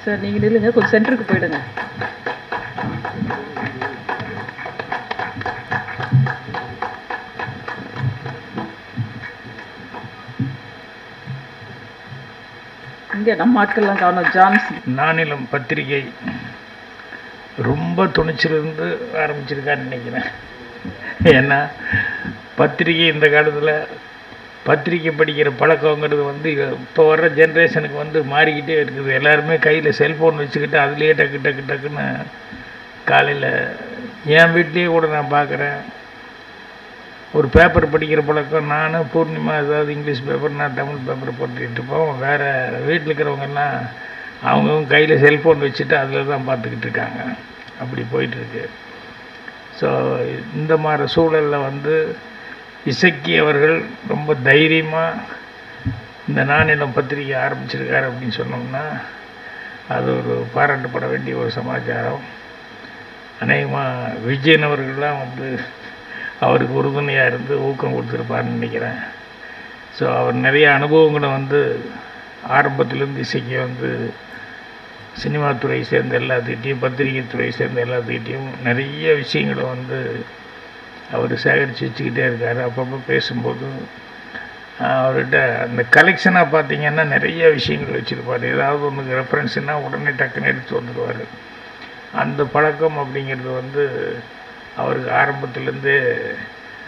Sir நீங்கள் நில்லுங்க, கொஞ்சம் சென்டருக்கு போயிடுங்க. இங்கே நம்ம ஆட்கள்லாம் காணும். ஜான்சன் நானிலம் பத்திரிகை ரொம்ப துணிச்சிலிருந்து ஆரம்பிச்சிருக்கான்னு நினைக்கிறேன். ஏன்னா பத்திரிகை இந்த காலத்தில் பத்திரிக்கை படிக்கிற பழக்கங்கிறது வந்து இப்போ வர்ற ஜென்ரேஷனுக்கு வந்து மாறிக்கிட்டே இருக்குது. எல்லாருமே கையில் செல்ஃபோன் வச்சுக்கிட்டு அதுலேயே டக்கு டக்கு டக்குன்னு காலையில் என் வீட்லேயே கூட நான் பார்க்குறேன். ஒரு பேப்பர் படிக்கிற பழக்கம் நான் பூர்ணிமா ஏதாவது இங்கிலீஷ் பேப்பர், நான் தமிழ் பேப்பர் போட்டுக்கிட்டு இருப்போம். வேறு வீட்டில் இருக்கிறவங்கெல்லாம் அவங்கவுங்க கையில் செல்ஃபோன் வச்சுட்டு அதில் தான் பார்த்துக்கிட்டு இருக்காங்க. அப்படி போயிட்டுருக்கு. ஸோ இந்த மாதிரி சூழலில் வந்து இசக்கி அவர்கள் ரொம்ப தைரியமாக இந்த நானிலம் பத்திரிகை ஆரம்பிச்சிருக்காரு அப்படின்னு சொன்னோம்னா அது ஒரு பாராட்டப்பட வேண்டிய ஒரு சமாச்சாரம். அநேகமாக விஜயன் அவர்கள்லாம் வந்து அவருக்கு உறுதுணையாக இருந்து ஊக்கம் கொடுத்துருப்பாருன்னு நினைக்கிறேன். ஸோ அவர் நிறைய அனுபவங்களை வந்து ஆரம்பத்திலேருந்து இசைக்கு வந்து சினிமா துறை சேர்ந்த எல்லாத்துக்கிட்டையும், பத்திரிகை துறை சேர்ந்த எல்லாத்துக்கிட்டையும் நிறைய விஷயங்களை வந்து அவர் சேகரித்து வச்சுக்கிட்டே இருக்கார். அப்பப்போ பேசும்போது அவர்கிட்ட அந்த கலெக்ஷனாக பார்த்திங்கன்னா நிறைய விஷயங்கள் வச்சுருப்பார். ஏதாவது ஒன்றுக்கு ரெஃபரன்ஸ்னால் உடனே டக்குன்னு எடுத்து வந்துடுவார். அந்த பழக்கம் அப்படிங்கிறது வந்து அவருக்கு ஆரம்பத்துலேருந்தே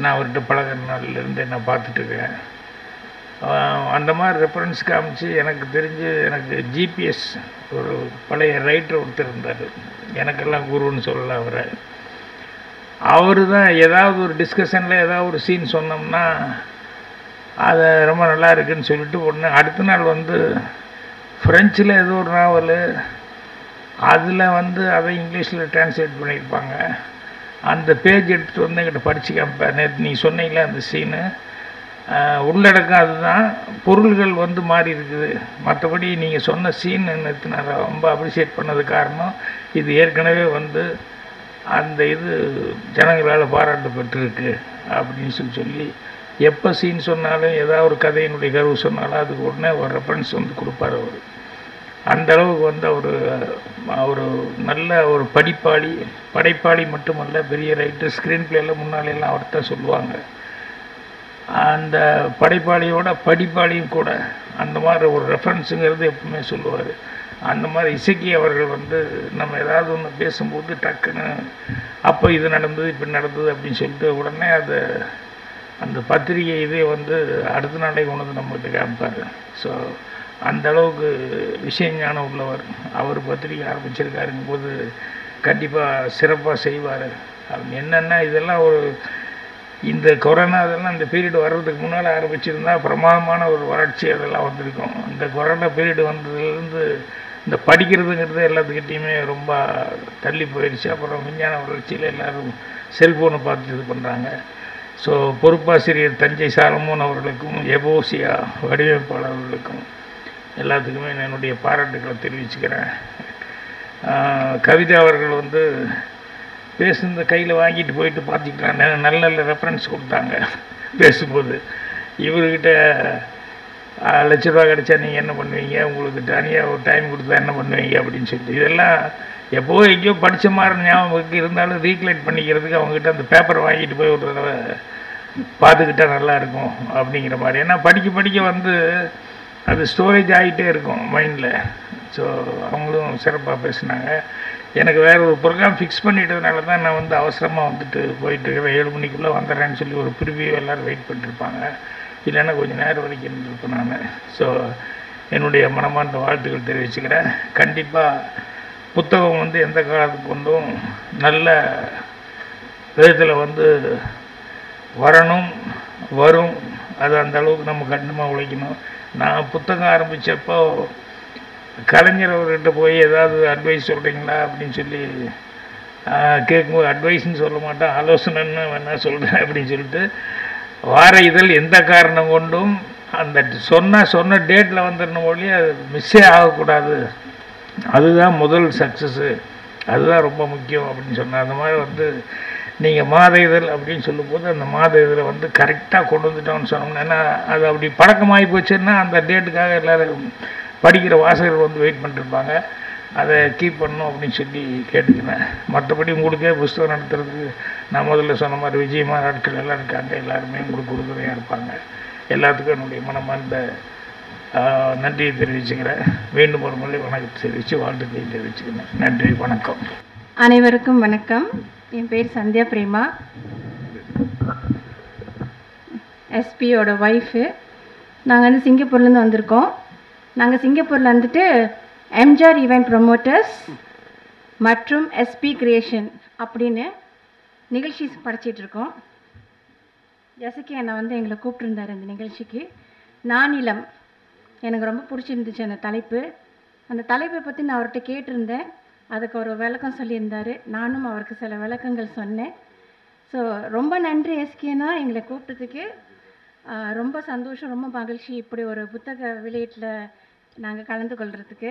நான் அவர்கிட்ட பழகிற நாள்லேருந்தே நான் பார்த்துட்ருக்கேன். அந்த மாதிரி ரெஃபரன்ஸ் காமிச்சு எனக்கு தெரிஞ்சு எனக்கு ஜிபிஎஸ் ஒரு பழைய ரைட்டர் ஒருத்தர் இருந்தார். எனக்கெல்லாம் குருன்னு சொல்லலாம் அவரை. அவர் தான் ஏதாவது ஒரு டிஸ்கஷனில் ஏதாவது ஒரு சீன் சொன்னோம்னா அதை ரொம்ப நல்லா இருக்குதுன்னு சொல்லிட்டு ஒன்று அடுத்த நாள் வந்து ஃப்ரெஞ்சில் ஏதோ ஒரு நாவல் அதில் வந்து அதை இங்கிலீஷில் டிரான்ஸ்லேட் பண்ணியிருப்பாங்க. அந்த பேஜ் எடுத்துகிட்டு வந்து என்கிட்ட படித்து காமிப்பேன். நேற்று நீ சொன்னீங்களே அந்த சீனு உள்ளடக்கம் அதுதான், பொருள்கள் வந்து மாறி இருக்குது. மற்றபடி நீங்கள் சொன்ன சீன் நேற்று நான் ரொம்ப அப்ரிஷியேட் பண்ணது காரணம் இது ஏற்கனவே வந்து அந்த இது ஜனங்களால் பாராட்டு பெற்றிருக்கு அப்படின்னு சொல்லி எப்போ சீன் சொன்னாலும் ஏதாவது ஒரு கதையினுடைய கருவு சொன்னாலும் அதுக்கு உடனே ஒரு ரெஃபரன்ஸ் வந்து கொடுப்பார் அவர். அந்த அளவுக்கு வந்து அவர் நல்ல ஒரு படைப்பாளி மட்டுமல்ல, பெரிய ரைட்டர். ஸ்க்ரீன் பிளேயில் முன்னாலெல்லாம் அவர் தான் சொல்லுவாங்க. அந்த படைப்பாளியோட படிப்பாளியும் கூட அந்த மாதிரி ஒரு ரெஃபரன்ஸுங்கிறது எப்பவுமே சொல்லுவார். அந்த மாதிரி இசக்கி அவர்கள் வந்து நம்ம ஏதாவது ஒன்று பேசும்போது டக்குன்னு அப்போ இது நடந்தது இப்படி நடந்தது அப்படின்னு சொல்லிட்டு உடனே அந்த பத்திரிகை இதே வந்து அடுத்த நாளே கொண்டு வந்து நம்மகிட்ட காமிப்பார். ஸோ அந்த அளவுக்கு விஷயஞானம் உள்ளவர். அவர் பத்திரிகை ஆரம்பிச்சிருக்காருங்கும் போது கண்டிப்பாக சிறப்பாக செய்வார். அப்படின்னு என்னென்னா இதெல்லாம் ஒரு இந்த கொரோனா அதெல்லாம் இந்த பீரியட் வர்றதுக்கு முன்னால் ஆரம்பிச்சிருந்தா பிரமாதமான ஒரு வறட்சி அதெல்லாம் வந்திருக்கும். இந்த கொரோனா பீரியட் வந்ததுலேருந்து இந்த படிக்கிறதுங்கிறது எல்லாத்துக்கிட்டையுமே ரொம்ப தள்ளி போயிடுச்சு. அப்புறம் விஞ்ஞான வளர்ச்சியில் எல்லோரும் செல்ஃபோனை பார்த்து இது பண்ணுறாங்க. ஸோ பொறுப்பாசிரியர் தஞ்சை சாலமோன் அவர்களுக்கும் எபோசியா வடிவமைப்பாளர் அவர்களுக்கும் எல்லாத்துக்குமே என்னுடைய பாராட்டுக்களை தெரிவிச்சுக்கிறேன். கவிதா அவர்கள் வந்து பேசுனது கையில் வாங்கிட்டு போயிட்டு பார்த்துக்கலாம், நல்ல நல்ல ரெஃபரன்ஸ் கொடுத்தாங்க பேசும்போது. இவர்கிட்ட ₹1,00,000 கிடச்சா நீங்கள் என்ன பண்ணுவீங்க, உங்களுக்கு தனியாக ஒரு டைம் கொடுத்தா என்ன பண்ணுவீங்க அப்படின்னு சொல்லிட்டு இதெல்லாம் எப்போ எங்கேயோ படித்த மாதிரி ஞாபகம் இருந்தாலும் ரீக்லைட் பண்ணிக்கிறதுக்கு அவங்ககிட்ட அந்த பேப்பரை வாங்கிட்டு போய் ஒரு தடவை பார்த்துக்கிட்டால் நல்லாயிருக்கும் அப்படிங்கிற மாதிரி. ஏன்னா படிக்க வந்து அது ஸ்டோரேஜ் ஆகிட்டே இருக்கும் மைண்டில். ஸோ அவங்களும் சிறப்பாக பேசினாங்க. எனக்கு வேறு ஒரு ப்ரோக்ராம் ஃபிக்ஸ் பண்ணிட்டதுனால தான் நான் வந்து அவசரமாக வந்துட்டு போயிட்டுருக்கிறேன். 7 மணிக்குள்ளே வந்துடுறேன்னு சொல்லி ஒரு ப்ரிவியூ எல்லோரும் வெயிட் பண்ணிட்டுருப்பாங்க. இல்லைன்னா கொஞ்சம் நேரம் வரைக்கும் இருந்திருப்பேன் நான். ஸோ என்னுடைய மனமார்ந்த வாழ்த்துக்கள் தெரிவிச்சுக்கிறேன். கண்டிப்பாக புத்தகம் வந்து எந்த காலத்துக்கு கொண்டும் நல்ல விதத்தில் வந்து வரும். அது அந்த அளவுக்கு நம்ம கண்டிப்பாக உழைக்கணும். நான் புத்தகம் ஆரம்பித்தப்போ கலைஞர் அவர்கிட்ட போய் ஏதாவது அட்வைஸ் சொல்கிறீங்களா அப்படின்னு சொல்லி கேட்கும்போது அட்வைஸ்ன்னு சொல்ல மாட்டேன், ஆலோசனைன்னு வேணா சொல்கிறேன் அப்படின்னு சொல்லிட்டு வார இதழ் எந்த காரணம் கொண்டும் அந்த சொன்ன டேட்டில் வந்துடணும் ஒழிய அது மிஸ்ஸே ஆகக்கூடாது. அதுதான் முதல் சக்ஸஸ்ஸு, அதுதான் ரொம்ப முக்கியம் அப்படின்னு சொன்னேன். அந்த மாதிரி வந்து நீங்கள் மாத இதழ் அப்படின்னு சொல்லும்போது அந்த மாத இதழை வந்து கரெக்டாக கொண்டு வந்துட்டோம்னு சொன்னோம்னா, ஏன்னா அது அப்படி பழக்கமாகி போச்சுன்னா அந்த டேட்டுக்காக எல்லோரும் படிக்கிற வாசகர்கள் வந்து வெயிட் பண்ணிட்டுருப்பாங்க. அதை கீப் பண்ணணும் அப்படின்னு சொல்லி கேட்டுக்கினேன். மற்றபடி உங்களுக்கே புஸ்தகம் நடத்துறதுக்கு நான் முதல்ல சொன்ன மாதிரி விஜயமா ஆட்கள் எல்லாம் இருக்காங்க, எல்லாருமே உங்களுக்கு உறுதுணையாக இருப்பாங்க. எல்லாத்துக்கும் என்னுடைய மனமார்ந்த நன்றியை தெரிவிச்சுக்கிறேன். மீண்டும் ஒரு முறை வணக்கத்தை தெரிவித்து வாழ்த்துக்களை தெரிவிச்சுக்கிறேன். நன்றி, வணக்கம். அனைவருக்கும் வணக்கம். என் பேர் சந்தியா பிரேமா, எஸ்பியோட ஒய்ஃபு. நாங்கள் வந்து சிங்கப்பூர்லேருந்து வந்திருக்கோம். நாங்கள் சிங்கப்பூரில் வந்துட்டு எம்ஜிஆர் ஈவெண்ட் ப்ரொமோட்டர்ஸ் மற்றும் எஸ்பி கிரியேஷன் அப்படின்னு நிகழ்ச்சி படைச்சிட்ருக்கோம். ஜெசிகா அண்ணா வந்து எங்களை கூப்பிட்டுருந்தார் இந்த நிகழ்ச்சிக்கு. நானிலம் எனக்கு ரொம்ப பிடிச்சிருந்துச்சு அந்த தலைப்பு. அந்த தலைப்பை பற்றி நான் அவர்கிட்ட கேட்டிருந்தேன். அதுக்கு ஒரு விளக்கம் சொல்லியிருந்தார். நானும் அவருக்கு சில விளக்கங்கள் சொன்னேன். ஸோ ரொம்ப நன்றி எஸ்கேனா எங்களை கூப்பிட்டதுக்கு. ரொம்ப சந்தோஷம், ரொம்ப மகிழ்ச்சி இப்படி ஒரு புத்தக வெளியீட்டில் நாங்கள் கலந்து கொள்கிறதுக்கு.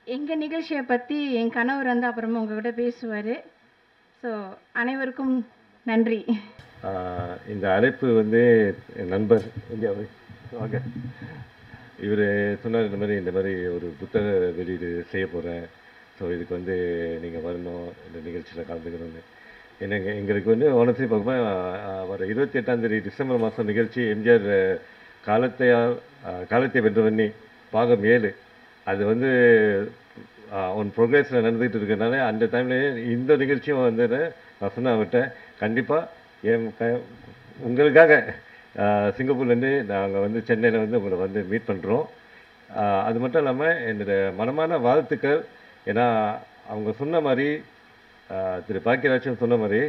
எங்கள் நிகழ்ச்சியை பற்றி என் கணவர் வந்து அப்புறமா உங்கள்கிட்ட பேசுவார். ஸோ அனைவருக்கும் நன்றி. இந்த அழைப்பு வந்து என் நண்பர் இங்கே வாங்க, இவர் சொன்னார் இந்த மாதிரி ஒரு புத்தக வெளியீடு செய்ய போகிறேன், ஸோ இதுக்கு வந்து நீங்கள் வரணும், இந்த நிகழ்ச்சியில் கலந்துக்கணும்னு. எங்களுக்கு வந்து honestly பார்க்கும்போது வர 28ஆம் தேதி டிசம்பர் மாதம் நிகழ்ச்சி எம்ஜிஆர் காலத்தை வென்றவண்ணி பாகம் 7 அது வந்து ஒன் ப்ரோக்ரஸில் நடந்துகிட்டு இருக்கிறதுனால அந்த டைம்லேயே இந்த நிகழ்ச்சியும் வந்து நான் சொன்ன அவர்கிட்ட கண்டிப்பாக உங்களுக்காக சிங்கப்பூர்லேருந்து நாங்கள் வந்து சென்னையில் வந்து உங்களை வந்து மீட் பண்ணுறோம். அது மட்டும் இல்லாமல் என்னோடய மனமான வாழ்த்துக்கள். ஏன்னா அவங்க சொன்ன மாதிரி திரு பாக்கியராஜன் சொன்ன மாதிரி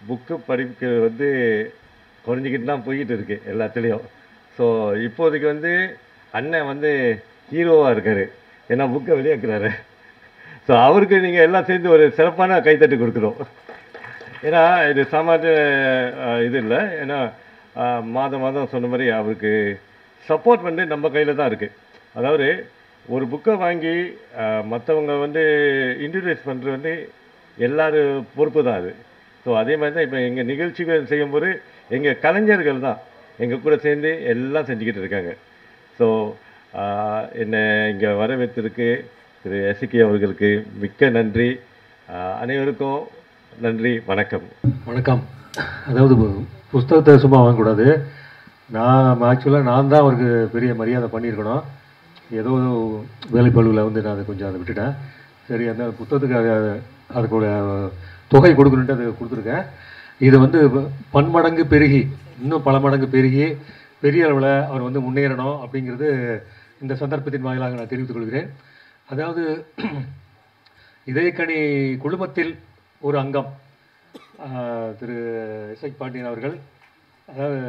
புக்கு படிப்பு வந்து குறைஞ்சிக்கிட்டு தான் போய்கிட்டு இருக்கு எல்லாத்துலேயும். ஸோ இப்போதைக்கு வந்து அண்ணன் வந்து ஹீரோவாக இருக்கார், ஏன்னா புக்கை வெளியாக்குறாரு. ஸோ அவருக்கு நீங்கள் எல்லாம் சேர்ந்து ஒரு சிறப்பான கைத்தட்டு கொடுக்குறோம். ஏன்னா இது சாமானிய இது இல்லை. ஏன்னா மாதம் சொன்ன மாதிரி அவருக்கு சப்போர்ட் வந்து நம்ம கையில் தான் இருக்குது. அதாவது ஒரு புக்கை வாங்கி மற்றவங்க வந்து இன்ட்ரடியூஸ் பண்ணுறது வந்து எல்லோரும் பொறுப்பு தான் அது. ஸோ அதே மாதிரி தான் இப்போ எங்கள் நிகழ்ச்சிகள் செய்யும்போது எங்கள் கலைஞர்கள் தான் எங்கள் கூட சேர்ந்து எல்லாம் செஞ்சுக்கிட்டு இருக்காங்க. ஸோ என்னை இங்கே வரவேற்றிருக்கு திரு எஸ்கே அவர்களுக்கு மிக்க நன்றி. அனைவருக்கும் நன்றி, வணக்கம். வணக்கம். அதாவது புஸ்தகத்தை சும்மா வாங்கக்கூடாது. ஆக்சுவலாக நான் தான் அவருக்கு பெரிய மரியாதை பண்ணியிருக்கணும். ஏதோ வேலைப்பழுவில் வந்து நான் அதை விட்டுட்டேன். சரி, அந்த புத்தகத்துக்கு அதுக்கூட தொகை கொடுக்கணுன்ட்டு அதை கொடுத்துருக்கேன். இது வந்து பன்மடங்கு பெருகி இன்னும் பல மடங்கு பெருகி பெரிய அளவில் அவர் வந்து முன்னேறணும் அப்படிங்கிறது இந்த சந்தர்ப்பத்தின் வாயிலாக நான் தெரிவித்துக் கொள்கிறேன். அதாவது இதயக்கனி குழுமத்தில் ஒரு அங்கம் திரு எஸ்.ஐ. பாண்டியன் அவர்கள், அதாவது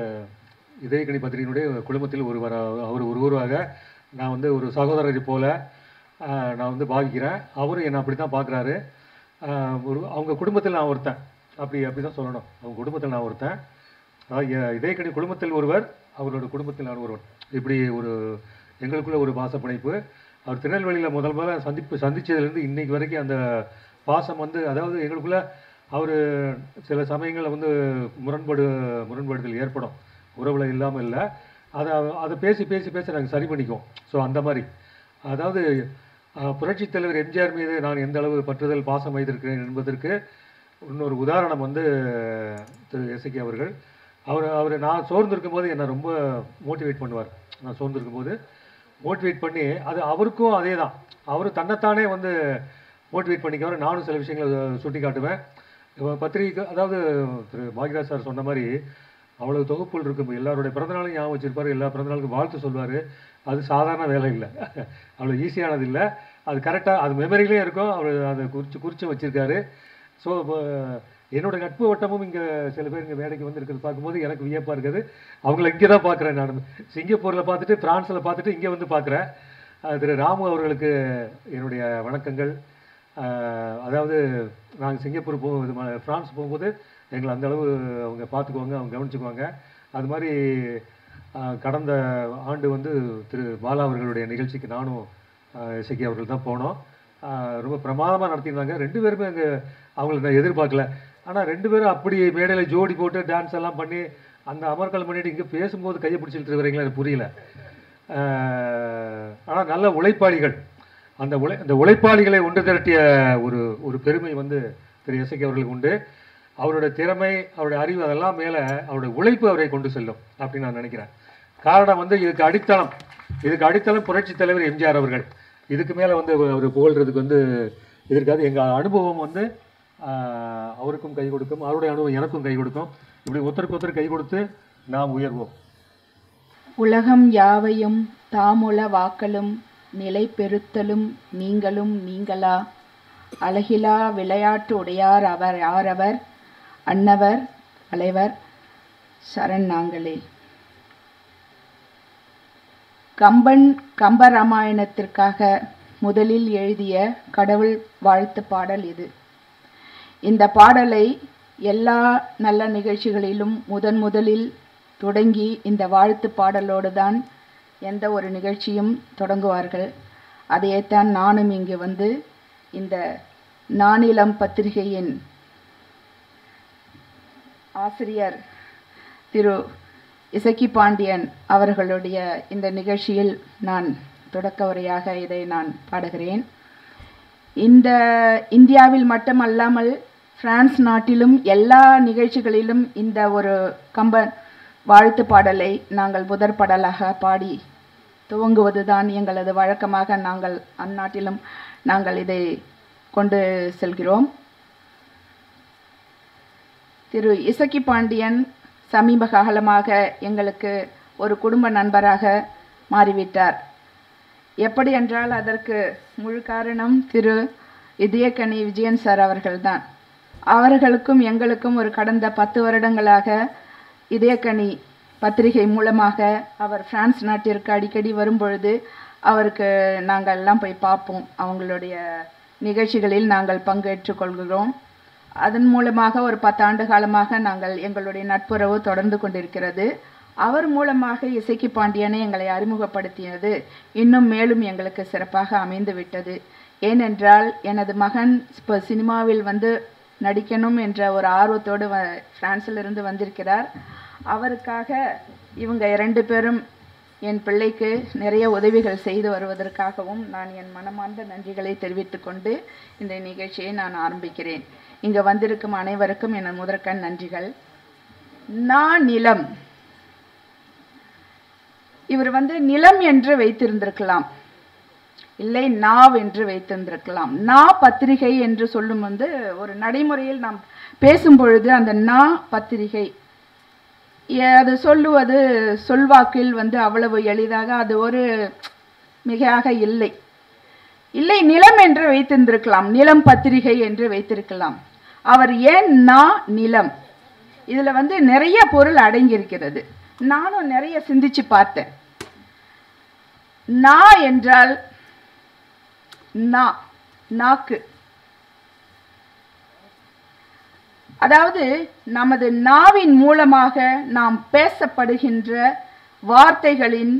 இதயக்கனி பத்திரிகையினுடைய குழுமத்தில் அவர் ஒருவராக நான் வந்து ஒரு சகோதரரை போல நான் வந்து பாவிக்கிறேன். அவரும் என்னை அப்படி தான் பார்க்குறாரு. அவங்க குடும்பத்தில் நான் ஒருத்தன், அப்படி தான் சொல்லணும். அவங்க குடும்பத்தில் நான் ஒருத்தன். இதயக்கனி குழுமத்தில் ஒருவர், அவரோட குடும்பத்தில் நான் ஒருவர். இப்படி ஒரு எங்களுக்குள்ள ஒரு பாச பிணைப்பு. அவர் திருநெல்வேலியில் முதல்ல சந்தித்ததுலேருந்து இன்னைக்கு வரைக்கும் அந்த பாசம் வந்து, அதாவது எங்களுக்குள்ள அவர் சில சமயங்களில் வந்து முரண்பாடுதல் ஏற்படும், உறவில் இல்லாமல் இல்லை. அதை பேசி நாங்கள் சரி பண்ணிக்குவோம். ஸோ அந்த மாதிரி, அதாவது புரட்சித் தலைவர் எம்ஜிஆர் மீது நான் எந்த அளவு பற்றுதல் பாசம் வைத்திருக்கிறேன் என்பதற்கு இன்னொரு உதாரணம் வந்து திரு எஸ்கே அவர்கள். அவர் நான் சோர்ந்திருக்கும் போது என்னை ரொம்ப மோட்டிவேட் பண்ணுவார். நான் சோர்ந்திருக்கும் போது மோட்டிவேட் பண்ணி, அது அவருக்கும் அதே தான், அவர் தன்னைத்தானே வந்து மோட்டிவேட் பண்ணிக்கவர். நானும் சில விஷயங்களை சுட்டி காட்டுவேன். பத்திரிகை, அதாவது திரு பாக்யராஜ் சார் சொன்ன மாதிரி அவ்வளோ தொகுப்புகள் இருக்கும். எல்லாருடைய பிறந்தநாளையும் ஞாபகம் வச்சிருப்பார், எல்லா பிறந்தநாளுக்கும் வாழ்த்து சொல்வார். அது சாதாரண வேலை இல்லை, அவ்வளோ ஈஸியானது இல்லை. அது கரெக்டாக அது மெமரியிலே இருக்கும். அவர் அதை குறித்து வச்சுருக்காரு. ஸோ என்னோடய நட்பு வட்டமும் இங்கே சில பேர் இங்கே வேலைக்கு வந்து இருக்கிறது பார்க்கும்போது எனக்கு வியப்பாக இருக்குது. அவங்கள இங்கே தான் பார்க்குறேன். நான் சிங்கப்பூரில் பார்த்துட்டு, ஃப்ரான்ஸில் பார்த்துட்டு இங்கே வந்து பார்க்குறேன். திரு ராமு அவர்களுக்கு என்னுடைய வணக்கங்கள். அதாவது நாங்கள் சிங்கப்பூர் ஃப்ரான்ஸ் போகும்போது எங்களை அந்தளவு அவங்க பார்த்துக்குவாங்க, அவங்க கவனிச்சுக்குவாங்க. அது மாதிரி கடந்த ஆண்டு வந்து திரு பாலா அவர்களுடைய நிகழ்ச்சிக்கு நானும் எஸ்கே அவர்கள் தான் போனோம். ரொம்ப பிரமாதமாக நடத்தியிருந்தாங்க. 2 பேருமே அங்கே அவங்கள நான் எதிர்பார்க்கல. ஆனால் 2 பேரும் அப்படி மேடையில் ஜோடி போட்டு டான்ஸ் எல்லாம் பண்ணி அந்த அமர்க்கலம் பண்ணிட்டு இங்கே பேசும்போது கையை பிடிச்சிட்டு வரீங்களா, எனக்கு புரியல. ஆனால் நல்ல உழைப்பாளிகள். அந்த உழைப்பாளிகளை ஒன்று திரட்டிய ஒரு பெருமை வந்து திரு இசக்கி அவர்களுக்கு உண்டு. அவருடைய திறமை, அவருடைய அறிவு, அதெல்லாம் மேலே அவருடைய உழைப்பு அவரை கொண்டு செல்லும் அப்படின்னு நான் நினைக்கிறேன். காரணம் வந்து இதுக்கு அடித்தளம் புரட்சி தலைவர் எம்ஜிஆர் அவர்கள். இதுக்கு மேலே வந்து அவர் புகழ்கிறதுக்கு வந்து இருக்காது. எங்கள் அனுபவம் வந்து அவருக்கும் கை கொடுக்கும், அவருடைய அனுபவம் எனக்கும் கை கொடுக்கும். இப்படி ஒருத்தருக்கு கை கொடுத்து நாம் உயர்வோம். உலகம் யாவையும் தாமுல வாக்களும் நிலை பெறுத்தலும் நீங்களும் நீங்களா அழகிலா விளையாட்டு உடையார் அவர் யாரவர் அன்னவர் தலைவர் சரண் நாங்களே. கம்பராமாயணத்திற்காக முதலில் எழுதிய கடவுள் வாழ்த்து பாடல் இது. இந்த பாடலை எல்லா நல்ல நிகழ்ச்சிகளிலும் முதலில் தொடங்கி இந்த வாழ்த்து பாடலோடு தான் எந்த ஒரு நிகழ்ச்சியும் தொடங்குவார்கள். அதையேத்தான் நானும் இங்கு வந்து இந்த நானிலம் பத்திரிகையின் ஆசிரியர் திரு இசக்கி பாண்டியன் அவர்களுடைய இந்த நிகழ்ச்சியில் நான் தொடக்க உரையாக இதை நான் பாடுகிறேன். இந்த இந்தியாவில் மட்டுமல்லாமல் பிரான்ஸ் நாட்டிலும் எல்லா நிகழ்ச்சிகளிலும் இந்த ஒரு வாழ்த்து பாடலை நாங்கள் முதற் பாடலாக பாடி துவங்குவதுதான் எங்களது வழக்கமாக நாங்கள் அந்நாட்டிலும் நாங்கள் இதை கொண்டு செல்கிறோம். திரு இசக்கி பாண்டியன் சமீப காலமாக எங்களுக்கு ஒரு குடும்ப நண்பராக மாறிவிட்டார். எப்படி என்றால் அதற்கு முழு காரணம் திரு இதயக்கனி விஜயன் சார் அவர்கள்தான். அவர்களுக்கும் எங்களுக்கும் ஒரு கடந்த 10 வருடங்களாக இதயக்கனி பத்திரிகை மூலமாக அவர் பிரான்ஸ் நாட்டிற்கு அடிக்கடி வரும்பொழுது அவருக்கு நாங்கள் எல்லாம் போய் பார்ப்போம். அவங்களுடைய நிகழ்ச்சிகளில் நாங்கள் பங்கேற்று கொள்கிறோம். அதன் மூலமாக ஒரு 10 ஆண்டு காலமாக நாங்கள் எங்களுடைய நட்புறவு தொடர்ந்து கொண்டிருக்கிறது. அவர் மூலமாக இசக்கி பாண்டியனை எங்களை அறிமுகப்படுத்தியது இன்னும் மேலும் எங்களுக்கு சிறப்பாக அமைந்து விட்டது. ஏனென்றால் எனது மகன் இப்போ சினிமாவில் வந்து நடிக்கணும் என்ற ஒரு ஆர்வத்தோடு பிரான்சிலிருந்து வந்திருக்கிறார். அவருக்காக இவங்க 2 பேரும் என் பிள்ளைக்கு நிறைய உதவிகள் செய்து வருவதற்காகவும் நான் என் மனமார்ந்த நன்றிகளை தெரிவித்துக் கொண்டு இந்த நிகழ்ச்சியை நான் ஆரம்பிக்கிறேன். இங்கே வந்திருக்கும் அனைவருக்கும் என் முதற்கண் நன்றிகள். நிலம், இவர் வந்து நிலம் என்று வைத்திருந்திருக்கலாம், இல்லை நாவ் என்று வைத்திருந்திருக்கலாம். பத்திரிகை என்று சொல்லும் வந்து ஒரு நடைமுறையில் நாம் பேசும் பொழுது அந்த பத்திரிகை அது சொல்லுவது சொல்வாக்கில் வந்து அவ்வளவு எளிதாக அது ஒரு மிகையாக இல்லை. நிலம் என்று வைத்திருந்திருக்கலாம், நிலம் பத்திரிகை என்று வைத்திருக்கலாம். அவர் ஏன் நிலம், இதில் வந்து நிறைய பொருள் அடங்கியிருக்கிறது. நானும் நிறைய சிந்திச்சு பார்த்தேன். என்றால் நாக்கு, அதாவது நமது நாவின் மூலமாக நாம் பேசப்படுகின்ற வார்த்தைகளின்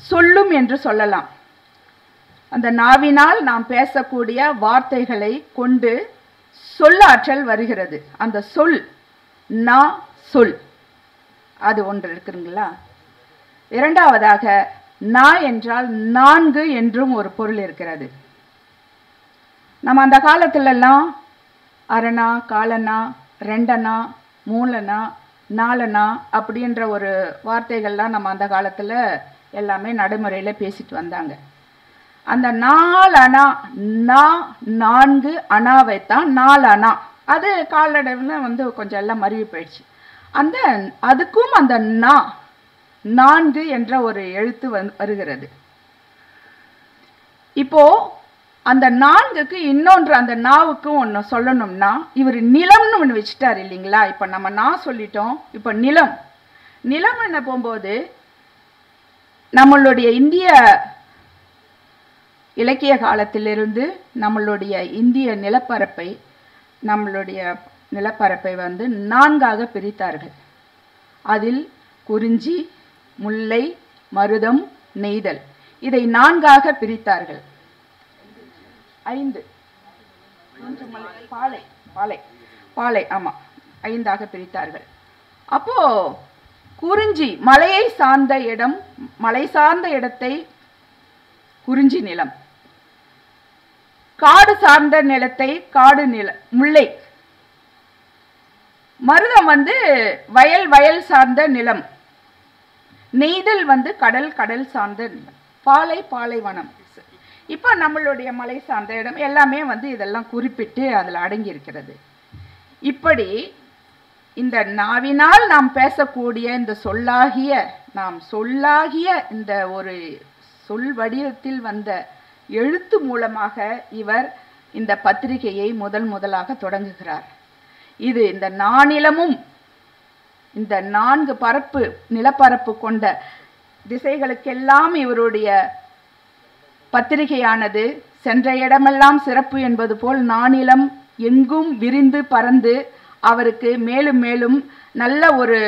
சொல்லும் என்று சொல்லலாம். அந்த நாவினால் நாம் பேசக்கூடிய வார்த்தைகளை கொண்டு சொல்லாற்றல் வருகிறது. அந்த சொல் அது ஒன்று இருக்குங்களா. இரண்டாவதாக என்றால் 4 என்றும் ஒரு பொருள் இருக்கிறது. நம்ம அந்த காலத்திலெல்லாம் அரணா, காலனா, 2 அணா, 3 அணா, 4 அணா அப்படின்ற ஒரு வார்த்தைகள்லாம் நம்ம அந்த காலத்தில் எல்லாமே நடைமுறையில் பேசிட்டு வந்தாங்க. அந்த 4 அணா 4 அணாவைத்தான் 4 அணா. அது காலடைவில் வந்து கொஞ்சம் எல்லாம் மருவி போயிடுச்சு. அதுக்கும் அந்த 4 என்ற ஒரு எழுத்து வருகிறது. இப்போ அந்த 4க்கு இன்னொன்று, அந்த நாவுக்கும் ஒன்று சொல்லணும்னா இவர் நிலம்னு ஒன்று வச்சுட்டார் இல்லைங்களா. இப்போ நம்ம சொல்லிட்டோம். இப்போ நிலம் என்ன போகும்போது நம்மளுடைய இந்திய இலக்கிய காலத்திலிருந்து நம்மளுடைய இந்திய நிலப்பரப்பை வந்து 4ஆக பிரித்தார்கள். அதில் குறிஞ்சி, முல்லை, மருதம், நெய்தல், இதை 4ஆக பிரித்தார்கள். 5 பாலை, ஆமாம், 5ஆக பிரித்தார்கள். அப்போ குறிஞ்சி மலையை சார்ந்த இடம், மலை சார்ந்த இடத்தை குறிஞ்சி நிலம், காடு சார்ந்த நிலத்தை காடு நில முல்லை, மருதம் வயல் வயல் சார்ந்த நிலம், நெய்தல் கடல் கடல் சார்ந்த நிலம், பாலை பாலைவனம். இப்போ நம்மளுடைய மலை சார்ந்த இடம் எல்லாமே இதெல்லாம் குறிப்பிட்டு அதில் அடங்கி இருக்கிறது. இப்படி இந்த நாவினால் நாம் பேசக்கூடிய இந்த சொல்லாகிய இந்த ஒரு சொல் வடிவத்தில் வந்த எழுத்து மூலமாக இவர் இந்த பத்திரிகையை முதலாக தொடங்குகிறார். இது இந்த நானிலமும் இந்த 4 நிலப்பரப்பு கொண்ட திசைகளுக்கெல்லாம் இவருடைய பத்திரிகையானது சென்ற இடமெல்லாம் சிறப்பு என்பது போல் நானிலம் எங்கும் விரிந்து பறந்து அவருக்கு மேலும் மேலும் நல்ல ஒரு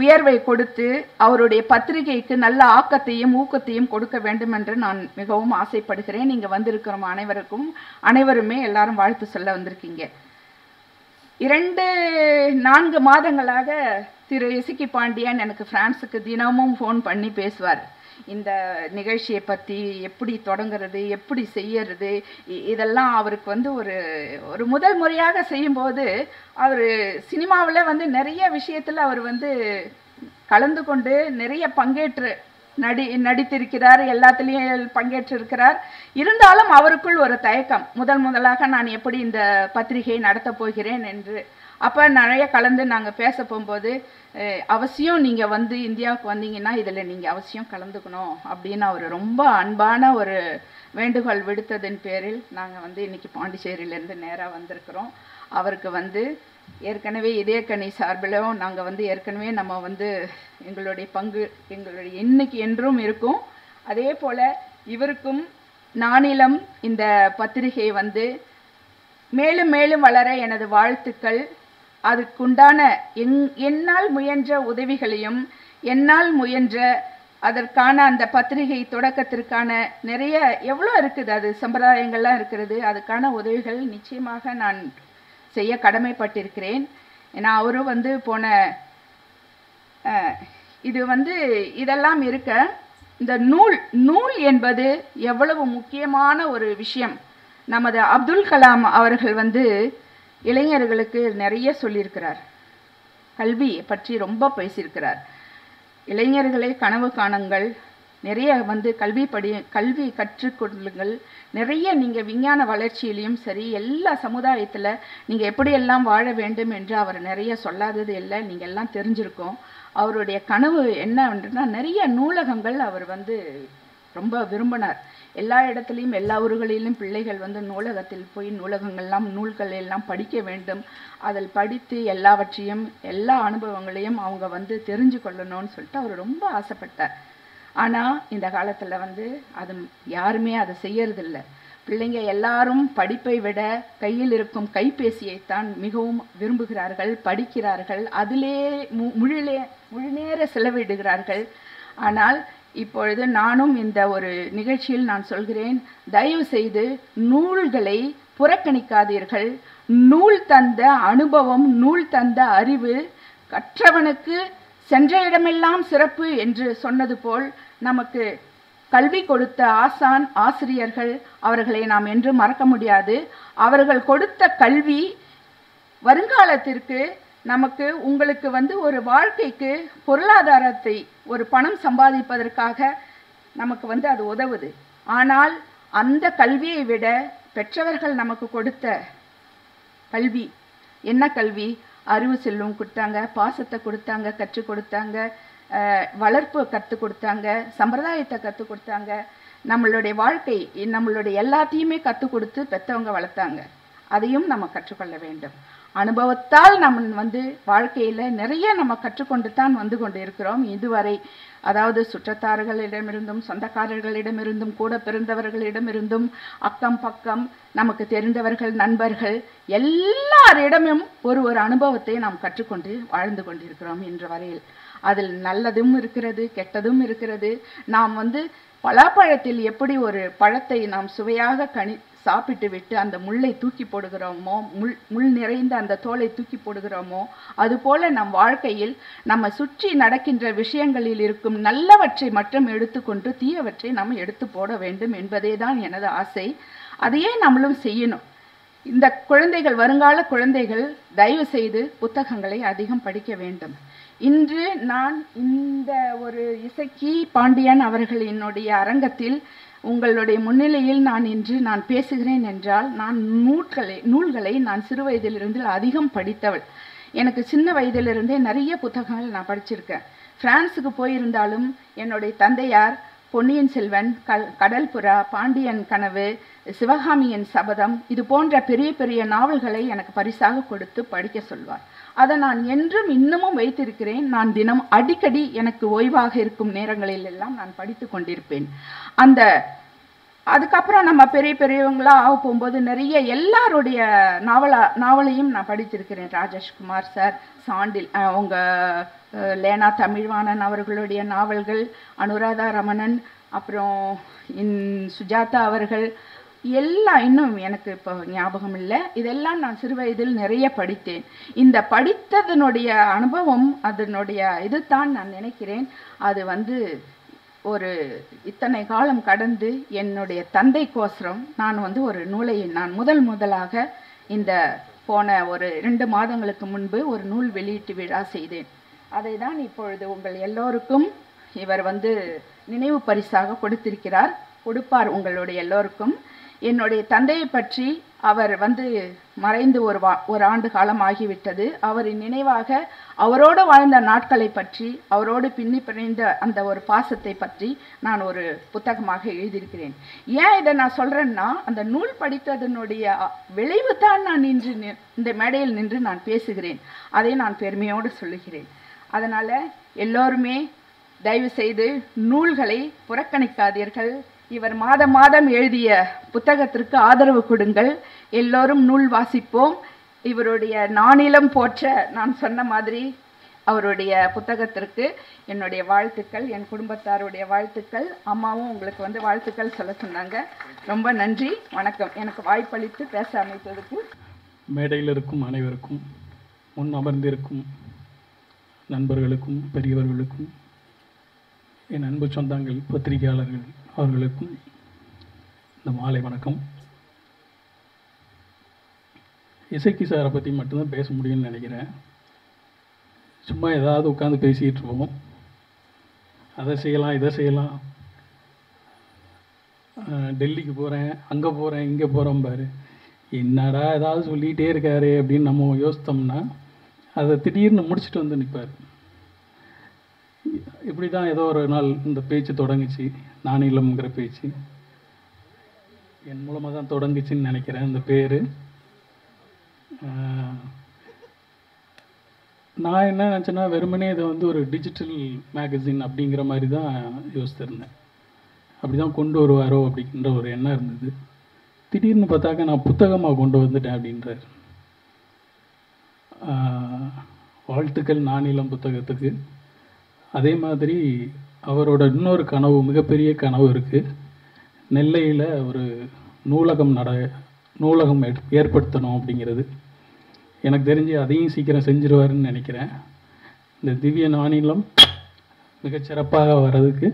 உயர்வை கொடுத்து அவருடைய பத்திரிகைக்கு நல்ல ஆக்கத்தையும் ஊக்கத்தையும் கொடுக்க வேண்டும் என்று நான் மிகவும் ஆசைப்படுகிறேன். இங்கே வந்திருக்கிறோம் அனைவருமே எல்லாரும் வாழ்த்து சொல்ல வந்திருக்கீங்க. 2-4 மாதங்களாக திரு இசக்கி பாண்டியன் எனக்கு பிரான்ஸுக்கு தினமும் ஃபோன் பண்ணி பேசுவார். இந்த நிகழ்ச்சியை பற்றி எப்படி தொடங்குறது, எப்படி செய்யறது, இதெல்லாம் அவருக்கு ஒரு முதல் முறையாக செய்யும்போது அவர் சினிமாவில் நிறைய விஷயத்தில் அவர் கலந்து கொண்டு நிறைய பங்கேற்று நடித்திருக்கிறார், எல்லாத்துலேயும் பங்கேற்றிருக்கிறார். இருந்தாலும் அவருக்குள் ஒரு தயக்கம், முதலாக நான் எப்படி இந்த பத்திரிகையை நடத்தப் போகிறேன் என்று. அப்போ நிறைய கலந்து நாங்கள் பேச போகும்போது அவசியம் நீங்கள் இந்தியாவுக்கு வந்தீங்கன்னா இதில் நீங்கள் அவசியம் கலந்துக்கணும் அப்படின்னு அவர் ரொம்ப அன்பான ஒரு வேண்டுகோள் விடுத்ததன் பேரில் நாங்கள் இன்னைக்கு பாண்டிச்சேரியிலேருந்து நேராக வந்திருக்கிறோம். அவருக்கு ஏற்கனவே இதயக்கனி சார்பிலும் நாங்கள் ஏற்கனவே நம்ம எங்களுடைய பங்கு எங்களுடைய இன்னைக்கு என்றும் இருக்கும். அதே போல் இவருக்கும் நானிலம் இந்த பத்திரிகை மேலும் மேலும் வளர எனது வாழ்த்துக்கள். அதுக்குண்டான என்னால் முயன்ற உதவிகளையும் என்னால் முயன்ற அதற்கான அந்த பத்திரிகை தொடக்கத்திற்கான நிறைய எவ்வளோ இருக்குது, அது சம்பிரதாயங்கள்லாம் இருக்கிறது, அதுக்கான உதவிகள் நிச்சயமாக நான் செய்ய கடமைப்பட்டிருக்கிறேன். ஏன்னா அவரும் போன இது இதெல்லாம் இருக்க இந்த நூல் என்பது எவ்வளவு முக்கியமான ஒரு விஷயம். நமது அப்துல் கலாம் அவர்கள் இளைஞர்களுக்கு நிறைய சொல்லியிருக்கிறார், கல்வி பற்றி ரொம்ப பேசியிருக்கிறார். இளைஞர்களை கனவு காணுங்கள், நிறைய கல்வி கற்றுக்கொள்ளுங்கள், நிறைய நீங்கள் விஞ்ஞான வளர்ச்சியிலையும் சரி எல்லா சமுதாயத்தில் நீங்கள் எப்படியெல்லாம் வாழ வேண்டும் என்று அவர் நிறைய சொல்லாதது இல்லை, நீங்கள் எல்லாம் தெரிஞ்சிருக்கோம். அவருடைய கனவு என்னவென்றுனா நிறைய நூலகங்கள் அவர் ரொம்ப விரும்பினார். எல்லா இடத்துலையும் எல்லா ஊர்களிலும் பிள்ளைகள் நூலகத்தில் போய் நூல்கள் எல்லாம் படிக்க வேண்டும், அதில் படித்து எல்லாவற்றையும் எல்லா அனுபவங்களையும் அவங்க தெரிஞ்சு கொள்ளணும்னு சொல்லிட்டு அவர் ரொம்ப ஆசைப்பட்டார். ஆனால் இந்த காலத்தில் அது யாருமே அதை செய்யறதில்லை. பிள்ளைங்க எல்லாரும் படிப்பை விட கையில் இருக்கும் கைபேசியைத்தான் மிகவும் விரும்புகிறார்கள், படிக்கிறார்கள், அதிலே முழு நேர செலவிடுகிறார்கள். ஆனால் இப்பொழுது நானும் இந்த ஒரு நிகழ்ச்சியில் நான் சொல்கிறேன், தயவு செய்து நூல்களை புறக்கணிக்காதீர்கள். நூல் தந்த அனுபவம், நூல் தந்த அறிவு கற்றவனுக்கு சென்ற இடமெல்லாம் சிறப்பு என்று சொன்னது போல் நமக்கு கல்வி கொடுத்த ஆசான் ஆசிரியர்கள் அவர்களை நாம் என்றும் மறக்க முடியாது. அவர்கள் கொடுத்த கல்வி வருங்காலத்திற்கு நமக்கு உங்களுக்கு ஒரு வாழ்க்கைக்கு பொருளாதாரத்தை ஒரு பணம் சம்பாதிப்பதற்காக நமக்கு அது உதவுது. ஆனால் அந்த கல்வியை விட பெற்றவர்கள் நமக்கு கொடுத்த கல்வி என்ன கல்வி? அறிவு செல்வம் கொடுத்தாங்க, பாசத்தை கொடுத்தாங்க, கற்றுக் கொடுத்தாங்க, வளர்ப்பு கற்றுக் கொடுத்தாங்க, சம்பிரதாயத்தை கற்றுக் கொடுத்தாங்க, நம்மளுடைய வாழ்க்கை நம்மளுடைய எல்லாத்தையுமே கற்றுக் கொடுத்து பெற்றவங்க வளர்த்தாங்க. அதையும் நம்ம கற்றுக்கொள்ள வேண்டும். அனுபவத்தால் நம்ம வாழ்க்கையில் நிறைய நம்ம கற்றுக்கொண்டு தான் கொண்டு இருக்கிறோம் இதுவரை. அதாவது சுற்றத்தார்களிடமிருந்தும் சொந்தக்காரர்களிடமிருந்தும் கூட பிறந்தவர்களிடமிருந்தும் அக்கம் பக்கம் நமக்கு தெரிந்தவர்கள் நண்பர்கள் எல்லாரிடமும் ஒரு அனுபவத்தை நாம் கற்றுக்கொண்டு வாழ்ந்து கொண்டிருக்கிறோம் இன்று வரையில். அதில் நல்லதும் இருக்கிறது, கெட்டதும் இருக்கிறது. நாம் பலாப்பழத்தில் எப்படி ஒரு பழத்தை நாம் சுவையாக சாப்பிட்டு விட்டு அந்த முள்ளை தூக்கி போடுகிறோமோ, முள் நிறைந்த அந்த தோலை தூக்கி போடுகிறோமோ, அதுபோல நம் வாழ்க்கையில் நம்ம சுற்றி நடக்கின்ற விஷயங்களில் இருக்கும் நல்லவற்றை மட்டும் எடுத்துக்கொண்டு தீயவற்றை நாம் எடுத்து போட வேண்டும் என்பதே தான் எனது ஆசை. அதையே நம்மளும் செய்யணும். இந்த குழந்தைகள், வருங்கால குழந்தைகள் தயவு செய்து புத்தகங்களை அதிகம் படிக்க வேண்டும். இன்று நான் இந்த ஒரு இசக்கி பாண்டியன் அவர்கள் என்னுடைய அரங்கத்தில் உங்களுடைய முன்னிலையில் நான் பேசுகிறேன் என்றால், நான் நூல்களை நான் சிறு வயதிலிருந்து அதிகம் படித்தவள். எனக்கு சின்ன வயதிலிருந்தே நிறைய புத்தகங்கள் நான் படிச்சிருக்கேன். பிரான்ஸுக்கு போயிருந்தாலும் என்னுடைய தந்தையார் பொன்னியின் செல்வன், கடல் புறா, பாண்டியன் கனவு, சிவகாமியின் சபதம், இது போன்ற பெரிய பெரிய நாவல்களை எனக்கு பரிசாக கொடுத்து படிக்க சொல்வார். அதை நான் என்றும் இன்னமும் வைத்திருக்கிறேன். நான் தினம் அடிக்கடி எனக்கு ஓய்வாக இருக்கும் நேரங்களில் எல்லாம் நான் படித்து கொண்டிருப்பேன். அதுக்கப்புறம் நம்ம பெரியவங்களா ஆக போகும்போது நிறைய எல்லாருடைய நாவலையும் நான் படித்திருக்கிறேன். ராஜேஷ்குமார் சார், சாண்டில், அவங்க லேனா தமிழ்வாணன் அவர்களுடைய நாவல்கள், அனுராதா ரமணன், அப்புறம் சுஜாதா அவர்கள் எல்லாம் இன்னும் எனக்கு இப்போ ஞாபகம் இல்லை. இதெல்லாம் நான் சிறு வயதில் நிறைய படித்தேன். இந்த படித்ததனுடைய அனுபவம், அதனுடைய இதுதான் நான் நினைக்கிறேன். அது ஒரு இத்தனை காலம் கடந்து என்னுடைய தந்தைக்கோசரம் நான் ஒரு நூலை நான் முதலாக இந்த போன ஒரு 2 மாதங்களுக்கு முன்பு ஒரு நூல் வெளியீட்டு விழா செய்தேன். அதை தான் இப்பொழுது உங்கள் எல்லோருக்கும் இவர் நினைவு பரிசாக கொடுப்பார் உங்களுடைய எல்லோருக்கும். என்னுடைய தந்தையை பற்றி அவர் மறைந்து ஒரு ஆண்டு காலம் ஆகிவிட்டது. அவரின் நினைவாக அவரோடு வாழ்ந்த நாட்களை பற்றி, அவரோடு பின்னி பிணைந்த அந்த ஒரு பாசத்தை பற்றி நான் ஒரு புத்தகமாக எழுதியிருக்கிறேன். ஏன் இதை நான் சொல்கிறேன்னா, அந்த நூல் படித்ததனுடைய விளைவு தான் நான் இந்த மேடையில் நின்று நான் பேசுகிறேன். அதை நான் பெருமையோடு சொல்லுகிறேன். அதனால் எல்லோருமே தயவு செய்து நூல்களை புறக்கணிக்காதீர்கள். இவர் மாதம் எழுதிய புத்தகத்திற்கு ஆதரவு கொடுங்கள். எல்லோரும் நூல் வாசிப்போம். இவருடைய நானிலம் போற்ற நான் சொன்ன மாதிரி அவருடைய புத்தகத்திற்கு என்னுடைய வாழ்த்துக்கள், என் குடும்பத்தாருடைய வாழ்த்துக்கள். அம்மாவும் உங்களுக்கு வாழ்த்துக்கள் சொல்ல சொன்னாங்க. ரொம்ப நன்றி, வணக்கம். எனக்கு வாய்ப்பளித்து பேச அமைத்ததுக்கு. மேடையில் இருக்கும் அனைவருக்கும், முன் அமர்ந்திருக்கும் நண்பர்களுக்கும் பெரியவர்களுக்கும், என் அன்பு சொந்தங்கள் பத்திரிகையாளர்கள் அவர்களுக்கும் இந்த மாலை வணக்கம். இசக்கி சாரை பற்றி மட்டும்தான் பேச முடியும்னு நினைக்கிறேன். சும்மா ஏதாவது உட்காந்து பேசிகிட்டு இருப்போம். அதை செய்யலாம், இதை செய்யலாம், டெல்லிக்கு போகிறேன், அங்கே போகிறேன், இங்கே போகிறோம் பாரு, என்னடா ஏதாவது சொல்லிகிட்டே இருக்காரு அப்படின்னு நம்ம யோசித்தோம்னா அதை திடீர்னு முடிச்சுட்டு வந்து நிற்பார். இப்படி தான் ஏதோ ஒரு நாள் இந்த பேச்சு தொடங்குச்சு. நானிலம்ங்கிற பேச்சு என் மூலமாக தான் தொடங்குச்சுன்னு நினைக்கிறேன். இந்த பேர் நான் என்ன நினச்சேன்னா, வெறுமனே இதை ஒரு டிஜிட்டல் மேகசின் அப்படிங்கிற மாதிரி தான் யோசித்திருந்தேன். அப்படி தான் கொண்டு வருவாரோ அப்படின்ற ஒரு எண்ணம் இருந்தது. திடீர்னு பார்த்தாக்க நான் புத்தகமாக கொண்டு வந்துட்டேன் அப்படின்றார். வாழ்த்துக்கள் நானிலம் புத்தகத்துக்கு. அதே மாதிரி அவரோட இன்னொரு கனவு, மிகப்பெரிய கனவு இருக்குது. நெல்லையில் ஒரு நூலகம் ஏற்படுத்தணும் அப்படிங்கிறது. எனக்கு தெரிஞ்சு அதையும் சீக்கிரம் செஞ்சிருவாருன்னு நினைக்கிறேன். இந்த திவ்ய நானிலம் மிகச்சிறப்பாக வர்றதுக்கு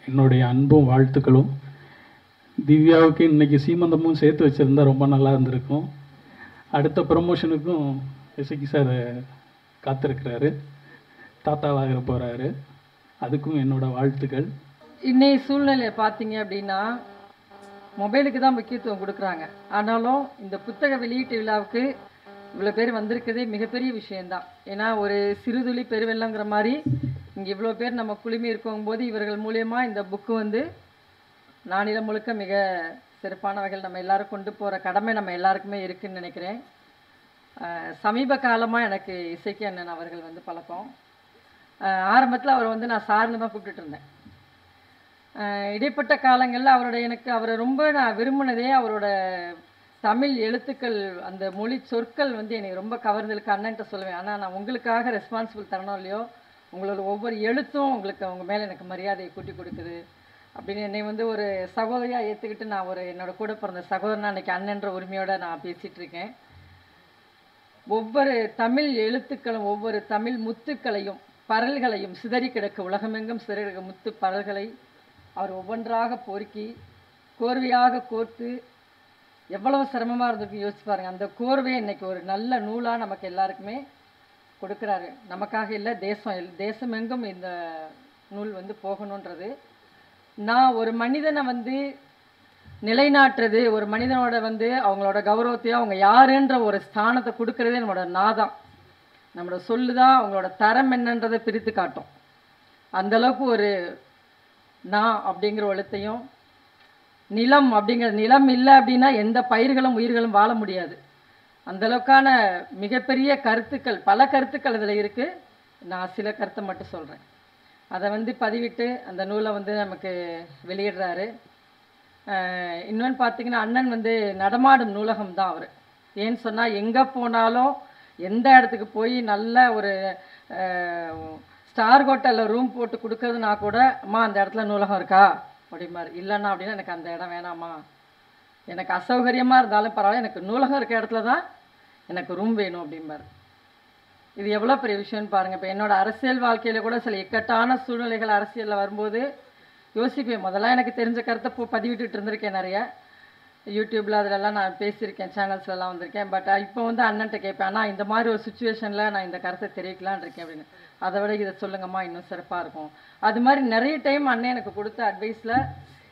என்னுடைய அன்பும் வாழ்த்துக்களும். திவ்யாவுக்கு இன்றைக்கி சீமந்தமும் சேர்த்து வச்சுருந்தா ரொம்ப நல்லா இருந்திருக்கும். அடுத்த ப்ரமோஷனுக்கும் இசக்கி சார் காத்திருக்கிறாரு, தாத்தாவாக போகிறாரு. அதுக்கும் என்னோடய வாழ்த்துக்கள். இன்னைய சூழ்நிலையை பார்த்தீங்க அப்படின்னா மொபைலுக்கு தான் முக்கியத்துவம் கொடுக்குறாங்க. ஆனாலும் இந்த புத்தக வெளியீட்டு விழாவுக்கு இவ்வளோ பேர் வந்திருக்கிறதே மிகப்பெரிய விஷயந்தான். ஏன்னா ஒரு சிறுதுளி பெருவெள்ளங்கிற மாதிரி இங்கே இவ்வளோ பேர் நம்ம குழுமி இருக்கும்போது இவர்கள் மூலியமாக இந்த புக்கு நானிலம் முழுக்க மிக சிறப்பான வகையில் நம்ம எல்லாரும் கொண்டு போகிற கடமை நம்ம எல்லாருக்குமே இருக்குதுன்னு நினைக்கிறேன். சமீப காலமாக எனக்கு இசக்கி அண்ணன் அவர்கள் பழக்கம். ஆரம்பத்தில் அவரை நான் சார்னு தான் கூப்பிட்டுட்டு இருந்தேன். இடைப்பட்ட காலங்களில் அவரை ரொம்ப நான் விரும்பினதே அவரோட தமிழ் எழுத்துக்கள், அந்த மொழி சொற்கள் எனக்கு ரொம்ப கவர்ந்ததுக்கு அண்ணன்ட்ட சொல்லுவேன். ஆனால் நான் உங்களுக்காக ரெஸ்பான்சிபிள் தரணும் இல்லையோ, உங்களோட ஒவ்வொரு எழுத்தும் அவங்க மேலே எனக்கு மரியாதையை கூட்டி கொடுக்குது அப்படின்னு என்னை வந்து ஒரு சகோதரியாக ஏற்றுக்கிட்டு நான் ஒரு என்னோட கூட பிறந்த சகோதரனா அன்றைக்கி அண்ணன்ற உரிமையோடு நான் பேசிகிட்டு இருக்கேன். ஒவ்வொரு தமிழ் எழுத்துக்களும் ஒவ்வொரு தமிழ் முத்துக்களையும் பரல்களையும் சிதறி கிடக்க உலகமெங்கும் சிதறி கிடக்க முத்து பரல்களை அவர் ஒவ்வொன்றாக பொறுக்கி கோர்வையாக கோர்த்து எவ்வளவு சிரமமாக இருந்திருக்கு யோசிச்சு பாருங்க. அந்த கோர்வையை இன்னைக்கு ஒரு நல்ல நூலாக நமக்கு எல்லாருக்குமே கொடுக்குறாரு. நமக்காக இல்லை, தேசமெங்கும் இந்த நூல் வந்து போகணுன்றது. நான் ஒரு மனிதனை வந்து நிலைநாட்டுறது, ஒரு மனிதனோட வந்து அவங்களோட கௌரவத்தையும் அவங்க யாருன்ற ஒரு ஸ்தானத்தை கொடுக்கறதே நம்மளோட நாதான், நம்மளோட சொல்லுதான் அவங்களோட தரம் என்னன்றதை பிரித்து காட்டும். அந்தளவுக்கு ஒரு நான் அப்படிங்கிற எழுத்தையும், நிலம் அப்படிங்கிற நிலம் இல்லை அப்படின்னா எந்த பயிர்களும் உயிர்களும் வாழ முடியாது. அந்தளவுக்கான மிகப்பெரிய கருத்துக்கள், பல கருத்துக்கள் இதில் இருக்குது. நான் சில கருத்தை மட்டும் சொல்கிறேன். அதை வந்து பதிவிட்டு அந்த நூலை வந்து நமக்கு வெளியிடுறாரு. இன்னொன்று பார்த்திங்கன்னா, அண்ணன் வந்து நடமாடும் நூலகம் தான் அவர். ஏன்னு சொன்னால் எங்கே போனாலும் எந்த இடத்துக்கு போய் நல்ல ஒரு ஸ்டார் ஹோட்டலில் ரூம் போட்டு கொடுக்கறதுனா கூட, அம்மா அந்த இடத்துல நூலகம் இருக்கா அப்படிமாரு. இல்லைண்ணா அப்படின்னா எனக்கு அந்த இடம் வேணாம்மா, எனக்கு அசௌகரியமாக இருந்தாலும் பரவாயில்ல, எனக்கு நூலகம் இருக்க இடத்துல தான் எனக்கு ரூம் வேணும் அப்படிம்பார். இது எவ்வளோ பெரிய விஷயம்னு பாருங்கள். இப்போ என்னோடய அரசியல் வாழ்க்கையில் கூட சில இக்கட்டான சூழ்நிலைகள் அரசியலில் வரும்போது யோசிப்பேன். முதல்ல எனக்கு தெரிஞ்ச கருத்தை பதிவிட்டுட்டு இருந்திருக்கேன், நிறைய யூடியூப்பில் அதிலெல்லாம் நான் பேசியிருக்கேன், சேனல்ஸ்லாம் வந்திருக்கேன். பட் இப்போ வந்து அண்ணன்ட்ட கேட்பேன், ஆனால் இந்த மாதிரி ஒரு சுச்சுவேஷனில் நான் இந்த கருத்தை தெரிவிக்கலான் இருக்கேன் அப்படின்னு. அதை விட இதை சொல்லுங்கம்மா இன்னும் சிறப்பாக இருக்கும். அது மாதிரி நிறைய டைம் அண்ணன் எனக்கு கொடுத்த அட்வைஸில்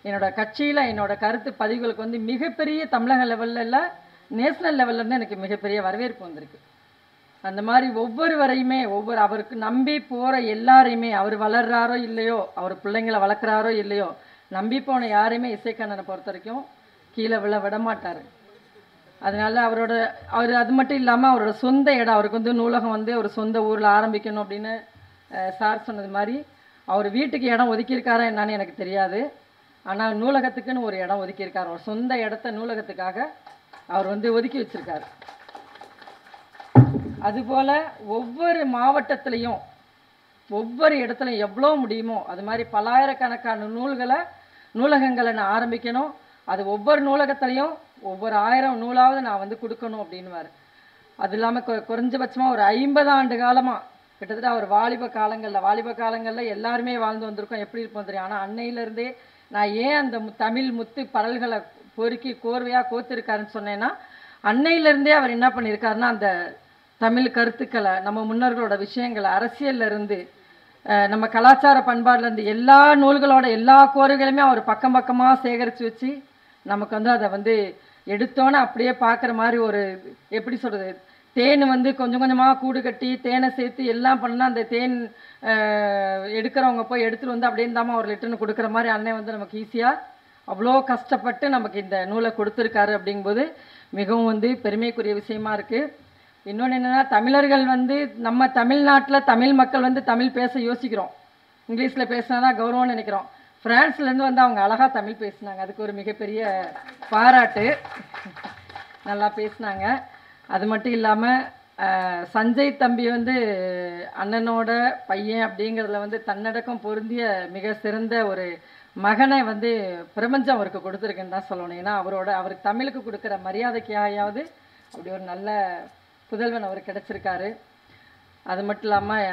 என்னோட கட்சியில் என்னோட கருத்து பதிவுகளுக்கு வந்து மிகப்பெரிய தமிழக லெவலில் இல்லை, நேஷனல் லெவல்லேருந்து எனக்கு மிகப்பெரிய வரவேற்பு வந்திருக்கு. அந்த மாதிரி ஒவ்வொருவரையுமே அவருக்கு நம்பி போகிற எல்லாரையுமே, அவர் வளர்றாரோ இல்லையோ, அவர் பிள்ளைங்களை வளர்க்குறாரோ இல்லையோ, நம்பி போன யாரையுமே இசைக்கண்ணனை பொறுத்த வரைக்கும் கீழே விட மாட்டார். அதனால அவர் அது மட்டும் இல்லாமல் அவரோட சொந்த இடம், அவருக்கு வந்து நூலகம் வந்து ஒரு சொந்த ஊரில் ஆரம்பிக்கணும் அப்படின்னு சார் சொன்னது மாதிரி அவர் வீட்டுக்கு இடம் ஒதுக்கியிருக்காரா என்னன்னு எனக்கு தெரியாது. ஆனால் நூலகத்துக்குன்னு ஒரு இடம் ஒதுக்கியிருக்கார். அவர் சொந்த இடத்த நூலகத்துக்காக அவர் வந்து ஒதுக்கி வச்சிருக்காரு. அதுபோல் ஒவ்வொரு மாவட்டத்துலேயும் ஒவ்வொரு இடத்துலையும் எவ்வளோ முடியுமோ அது மாதிரி பல்லாயிரக்கணக்கான நூலகங்களை நான் ஆரம்பிக்கணும். அது ஒவ்வொரு நூலகத்துலேயும் ஒவ்வொரு 1000 நூலாவது நான் வந்து கொடுக்கணும் அப்படின்வார். அது இல்லாமல் குறைஞ்சபட்சமாக ஒரு 50 ஆண்டு காலமாக கிட்டத்தட்ட அவர் வாலிப காலங்களில் எல்லாருமே வாழ்ந்து வந்திருக்கோம். எப்படி இருப்போம் தெரியும். ஆனால் அன்னையிலேருந்தே நான் ஏன் அந்த தமிழ் முத்து பரல்களை பொறுக்கி கோர்வையாக கோத்திருக்காருன்னு சொன்னேன்னா, அன்னையிலேருந்தே அவர் என்ன பண்ணியிருக்காருன்னா, அந்த தமிழ் கருத்துக்களை, நம்ம முன்னோர்களோட விஷயங்களை, அரசியல்லேருந்து நம்ம கலாச்சார பண்பாடுலேருந்து எல்லா நூல்களோட எல்லா கோர்வைகளுமே அவர் பக்கம் பக்கமாக சேகரித்து வச்சு நமக்கு வந்து அதை வந்து எடுத்தோன்னே அப்படியே பார்க்குற மாதிரி ஒரு, எப்படி சொல்கிறது, தேன் வந்து கொஞ்சம் கொஞ்சமாக கூடு கட்டி தேனை சேர்த்து எல்லாம் பண்ணால் அந்த தேன் எடுக்கிறவங்க போய் எடுத்துகிட்டு வந்து அப்படியே இருந்தாமல் ஒரு லிட்டர்னு கொடுக்குற மாதிரி அண்ணன் வந்து நமக்கு ஈஸியாக அவ்வளோ கஷ்டப்பட்டு நமக்கு இந்த நூலை கொடுத்துருக்காரு. அப்படிங்கும்போது மிகவும் வந்து பெருமைக்குரிய விஷயமா இருக்குது. இன்னொன்று என்னென்னா, தமிழர்கள் வந்து நம்ம தமிழ்நாட்டில் தமிழ் மக்கள் வந்து தமிழ் பேச யோசிக்கிறோம், இங்கிலீஷில் பேசினா தான் கௌரவம்னு நினைக்கிறோம். ஃப்ரான்ஸ்லேருந்து வந்து அவங்க அழகாக தமிழ் பேசினாங்க, அதுக்கு ஒரு மிகப்பெரிய பாராட்டு, நல்லா பேசினாங்க. அது மட்டும் இல்லாமல் சஞ்சய் தம்பி வந்து அண்ணனோட பையன் அப்படிங்கிறதுல வந்து தன்னடக்கம் பொருந்திய மிக சிறந்த ஒரு மகனை வந்து பிரபஞ்சம் அவருக்கு கொடுத்துருக்குன்னு தான் சொல்லணும். ஏன்னா அவருக்கு தமிழுக்கு கொடுக்குற மரியாதைக்காயாவது அப்படி ஒரு நல்ல புதல்வன் அவர் கிடச்சிருக்காரு. அது மட்டும் இல்லாமல்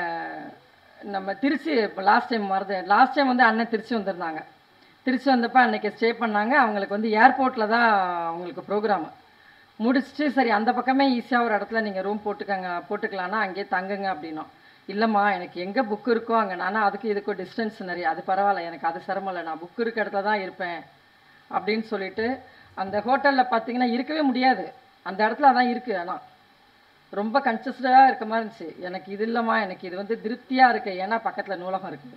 நம்ம திருச்சி இப்போ லாஸ்ட் டைம் வந்து அண்ணன் திருச்சி வந்திருந்தாங்க. திருச்சி வந்தப்போ அன்றைக்கி ஸ்டே பண்ணாங்க. அவங்களுக்கு வந்து ஏர்போர்ட்டில் தான் அவங்களுக்கு ப்ரோக்ராமு முடிச்சுட்டு, சரி அந்த பக்கமே ஈஸியாக ஒரு இடத்துல நீங்கள் ரூம் போட்டுக்கலான்னா அங்கேயே தங்குங்க அப்படின்னோம். இல்லைம்மா எனக்கு எங்கே புக்கு இருக்கோ அங்கே, ஆனால் அதுக்கு இதுக்கும் டிஸ்டன்ஸ் நிறைய, அது பரவாயில்ல, எனக்கு அது சிரமம் இல்லை, நான் புக்கு இருக்க இடத்துல தான் இருப்பேன் அப்படின்னு சொல்லிட்டு அந்த ஹோட்டலில் பார்த்தீங்கன்னா இருக்கவே முடியாது, அந்த இடத்துல அதான் இருக்குது. ஆனால் ரொம்ப கன்சிஸ்டடாக இருக்க மாதிரி இருந்துச்சு. எனக்கு இது இல்லைம்மா, எனக்கு இது வந்து திருப்தியாக இருக்குது, ஏன்னா பக்கத்தில் நூலகம் இருக்குது.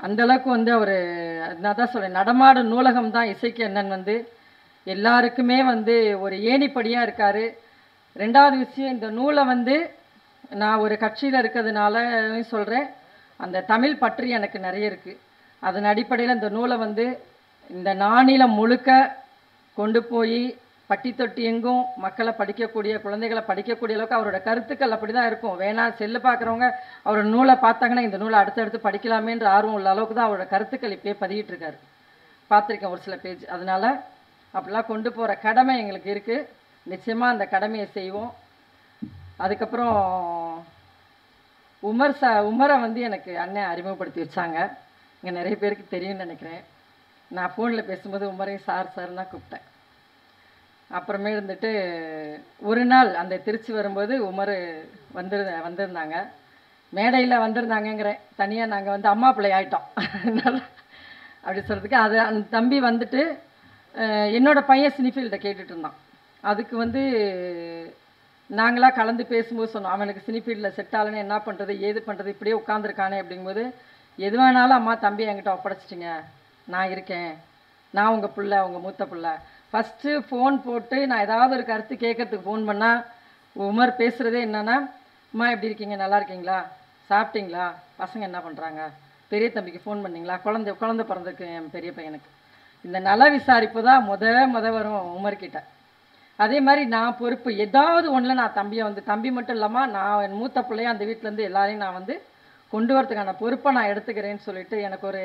அந்தளவுக்கு வந்து அவர், நான் தான் சொல்கிறேன், நடமாடும் நூலகம் தான் இசைக்கு அண்ணன் வந்து எல்லாருக்குமே வந்து ஒரு ஏணிப்படியாக இருக்கார். ரெண்டாவது விஷயம், இந்த நூலை வந்து நான் ஒரு கட்சியில் இருக்கிறதுனால சொல்கிறேன், அந்த தமிழ் பற்றி எனக்கு நிறைய இருக்குது. அதன் அடிப்படையில் இந்த நூலை வந்து இந்த நானிலம் முழுக்க கொண்டு போய் பட்டி தொட்டி எங்கும் மக்களை படிக்கக்கூடிய குழந்தைகளை படிக்கக்கூடிய அளவுக்கு அவரோட கருத்துக்கள் அப்படி தான் இருக்கும். வேணா செல்லு பார்க்குறவங்க அவரோட நூலை பார்த்தாங்கன்னா இந்த நூலை அடுத்தடுத்து படிக்கலாமேன்ற ஆர்வம் உள்ள அளவுக்கு தான் அவரோட கருத்துக்கள் இப்பயே பதிவிட்டு இருக்காரு. பார்த்துருக்கேன் ஒரு சில பேஜ். அதனால் அப்படிலாம் கொண்டு போகிற கடமை எங்களுக்கு இருக்குது. நிச்சயமாக அந்த கடமையை செய்வோம். அதுக்கப்புறம் உமரை வந்து எனக்கு அண்ணன் அறிமுகப்படுத்தி வச்சாங்க. இங்கே நிறைய பேருக்கு தெரியும்னு நினைக்கிறேன். நான் ஃபோனில் பேசும்போது உமரையும் சார் சார்னா கூப்பிட்டேன். அப்புறமே இருந்துட்டு ஒரு நாள் அந்த திருச்சி வரும்போது உமர் வந்திருந்தாங்க. மேடையில் வந்திருந்தாங்கங்கிறேன், தனியாக நாங்கள் வந்து அம்மா பிள்ளை ஆகிட்டோம். அப்படி சொல்கிறதுக்கு அது அந்த தம்பி வந்துட்டு என்னோடய பையன் சினிஃபீல்டை கேட்டுட்டு இருந்தான். அதுக்கு வந்து நாங்களாக கலந்து பேசும்போது சொன்னோம், அவனுக்கு சினிஃபீல்டில் செட் ஆகலைன்னு என்ன பண்ணுறது ஏது பண்ணுறது, இப்படியே உட்காந்துருக்கானே அப்படிங்கும்போது, எது வேணாலும் அம்மா தம்பி என்கிட்ட ஒப்படைச்சிட்டிங்க, நான் இருக்கேன், நான் உங்கள் பிள்ளை, உங்கள் மூத்த பிள்ளை. ஃபஸ்ட்டு ஃபோன் போட்டு நான் ஏதாவது ஒரு கருத்து கேட்கறதுக்கு ஃபோன் பண்ணால் உமர் பேசுகிறதே என்னென்னா, அம்மா எப்படி இருக்கீங்க, நல்லா இருக்கீங்களா, சாப்பிட்டீங்களா, பசங்க என்ன பண்ணுறாங்க, பெரிய தம்பிக்கு ஃபோன் பண்ணிங்களா, குழந்தை பிறந்திருக்கு என் பெரிய பையனுக்கு. இந்த நல விசாரிப்பு தான் முத வரும் உமர்கிட்ட. அதே மாதிரி நான் பொறுப்பு ஏதாவது ஒன்றில் நான் தம்பியை வந்து, தம்பி மட்டும் இல்லாமல் நான் என் மூத்த பிள்ளைய அந்த வீட்டிலேருந்து எல்லாரையும் நான் வந்து கொண்டு வரதுக்கான பொறுப்பை நான் எடுத்துக்கிறேன்னு சொல்லிட்டு, எனக்கு ஒரு